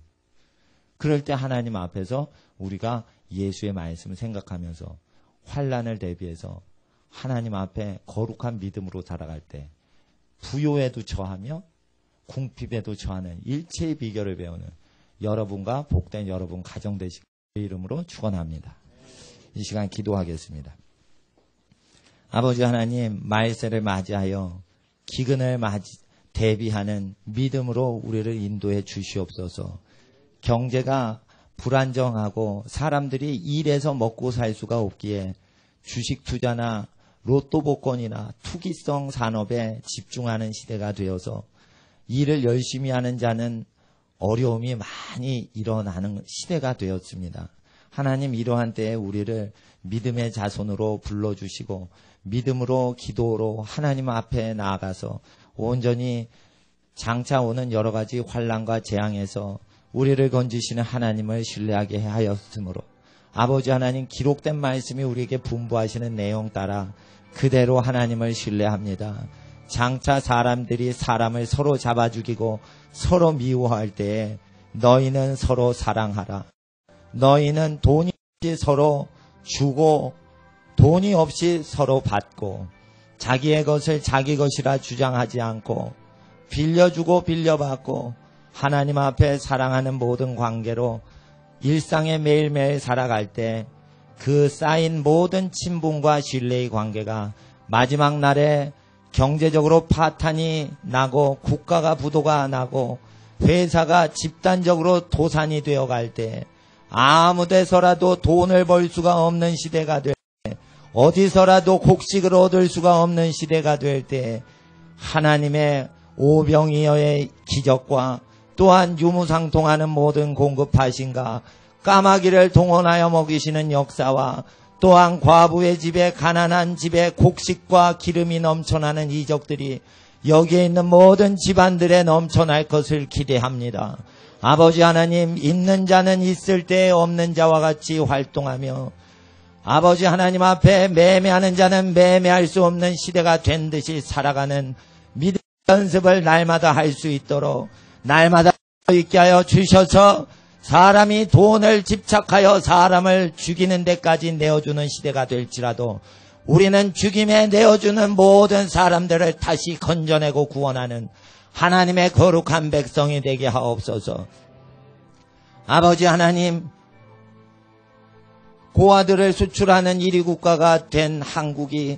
그럴 때 하나님 앞에서 우리가 예수의 말씀을 생각하면서 환난을 대비해서 하나님 앞에 거룩한 믿음으로 살아갈 때 부요에도 처하며 궁핍에도 처하는 일체의 비결을 배우는 여러분과 복된 여러분 가정 되시길 이름으로 축원합니다. 이 시간 기도하겠습니다. 아버지 하나님 말세를 맞이하여 기근을 대비하는 믿음으로 우리를 인도해 주시옵소서. 경제가 불안정하고 사람들이 일해서 먹고 살 수가 없기에 주식 투자나 로또 복권이나 투기성 산업에 집중하는 시대가 되어서 일을 열심히 하는 자는 어려움이 많이 일어나는 시대가 되었습니다. 하나님 이러한 때에 우리를 믿음의 자손으로 불러주시고 믿음으로 기도로 하나님 앞에 나아가서 온전히 장차 오는 여러 가지 환난과 재앙에서 우리를 건지시는 하나님을 신뢰하게 하였으므로 아버지 하나님 기록된 말씀이 우리에게 분부하시는 내용 따라 그대로 하나님을 신뢰합니다. 장차 사람들이 사람을 서로 잡아 죽이고 서로 미워할 때에 너희는 서로 사랑하라. 너희는 돈이 없이 서로 주고 돈이 없이 서로 받고 자기의 것을 자기 것이라 주장하지 않고 빌려주고 빌려받고 하나님 앞에 사랑하는 모든 관계로 일상에 매일매일 살아갈 때 그 쌓인 모든 친분과 신뢰의 관계가 마지막 날에 경제적으로 파탄이 나고 국가가 부도가 나고 회사가 집단적으로 도산이 되어갈 때 아무 데서라도 돈을 벌 수가 없는 시대가 될 때 어디서라도 곡식을 얻을 수가 없는 시대가 될 때 하나님의 오병이어의 기적과 또한 유무상통하는 모든 공급하신가 까마귀를 동원하여 먹이시는 역사와 또한 과부의 집에 가난한 집에 곡식과 기름이 넘쳐나는 이적들이 여기에 있는 모든 집안들에 넘쳐날 것을 기대합니다. 아버지 하나님 있는 자는 있을 때 없는 자와 같이 활동하며 아버지 하나님 앞에 매매하는 자는 매매할 수 없는 시대가 된 듯이 살아가는 믿음 연습을 날마다 할 수 있도록 날마다 있게 하여 주셔서 사람이 돈을 집착하여 사람을 죽이는 데까지 내어주는 시대가 될지라도 우리는 죽임에 내어주는 모든 사람들을 다시 건져내고 구원하는 하나님의 거룩한 백성이 되게 하옵소서. 아버지 하나님, 고아들을 수출하는 1위 국가가 된 한국이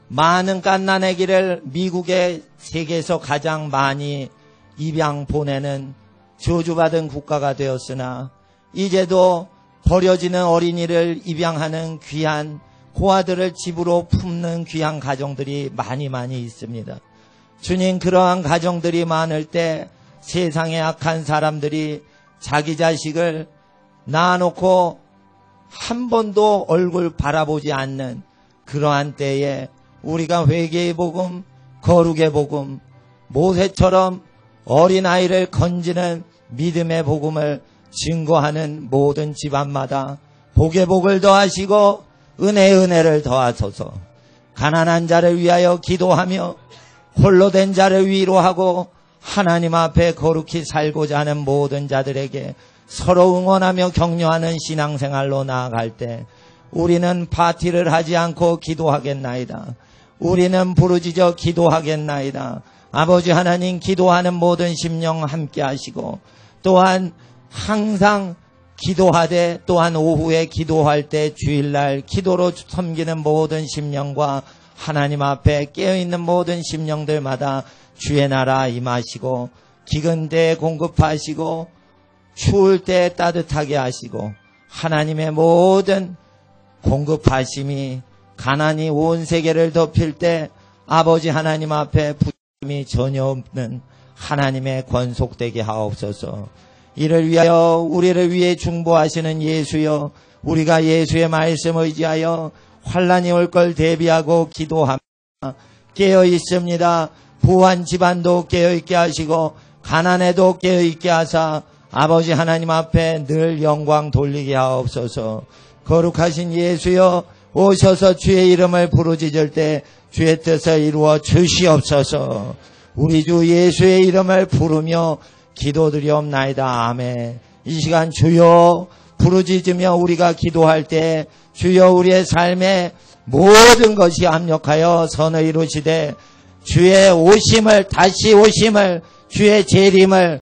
많은 갓난아기를 미국의 세계에서 가장 많이 입양 보내는 저주받은 국가가 되었으나 이제도 버려지는 어린이를 입양하는 귀한 고아들을 집으로 품는 귀한 가정들이 많이 있습니다. 주님, 그러한 가정들이 많을 때 세상에 악한 사람들이 자기 자식을 낳아놓고 한 번도 얼굴 바라보지 않는 그러한 때에 우리가 회개의 복음, 거룩의 복음, 모세처럼 어린아이를 건지는 믿음의 복음을 증거하는 모든 집안마다 복의 복을 더하시고 은혜를 더하소서. 가난한 자를 위하여 기도하며 홀로 된 자를 위로하고 하나님 앞에 거룩히 살고자 하는 모든 자들에게 서로 응원하며 격려하는 신앙생활로 나아갈 때 우리는 파티를 하지 않고 기도하겠나이다. 우리는 부르짖어 기도하겠나이다. 아버지 하나님, 기도하는 모든 심령 함께 하시고 또한 항상 기도하되 또한 오후에 기도할 때 주일날 기도로 섬기는 모든 심령과 하나님 앞에 깨어있는 모든 심령들마다 주의 나라 임하시고 기근 때 공급하시고 추울 때 따뜻하게 하시고 하나님의 모든 공급하심이 가난이 온 세계를 덮일 때 아버지 하나님 앞에 부심이 전혀 없는 하나님의 권속되게 하옵소서. 이를 위하여 우리를 위해 중보하시는 예수여, 우리가 예수의 말씀을 의지하여 환난이 올 걸 대비하고 기도합니다. 깨어 있습니다. 부한 집안도 깨어있게 하시고 가난에도 깨어있게 하사 아버지 하나님 앞에 늘 영광 돌리게 하옵소서. 거룩하신 예수여, 오셔서 주의 이름을 부르짖을 때 주의 뜻을 이루어 주시옵소서. 우리 주 예수의 이름을 부르며 기도드리옵나이다. 아멘. 이 시간 주여 부르짖으며 우리가 기도할 때 주여 우리의 삶에 모든 것이 합력하여 선을 이루시되 주의 오심을 다시 오심을 주의 재림을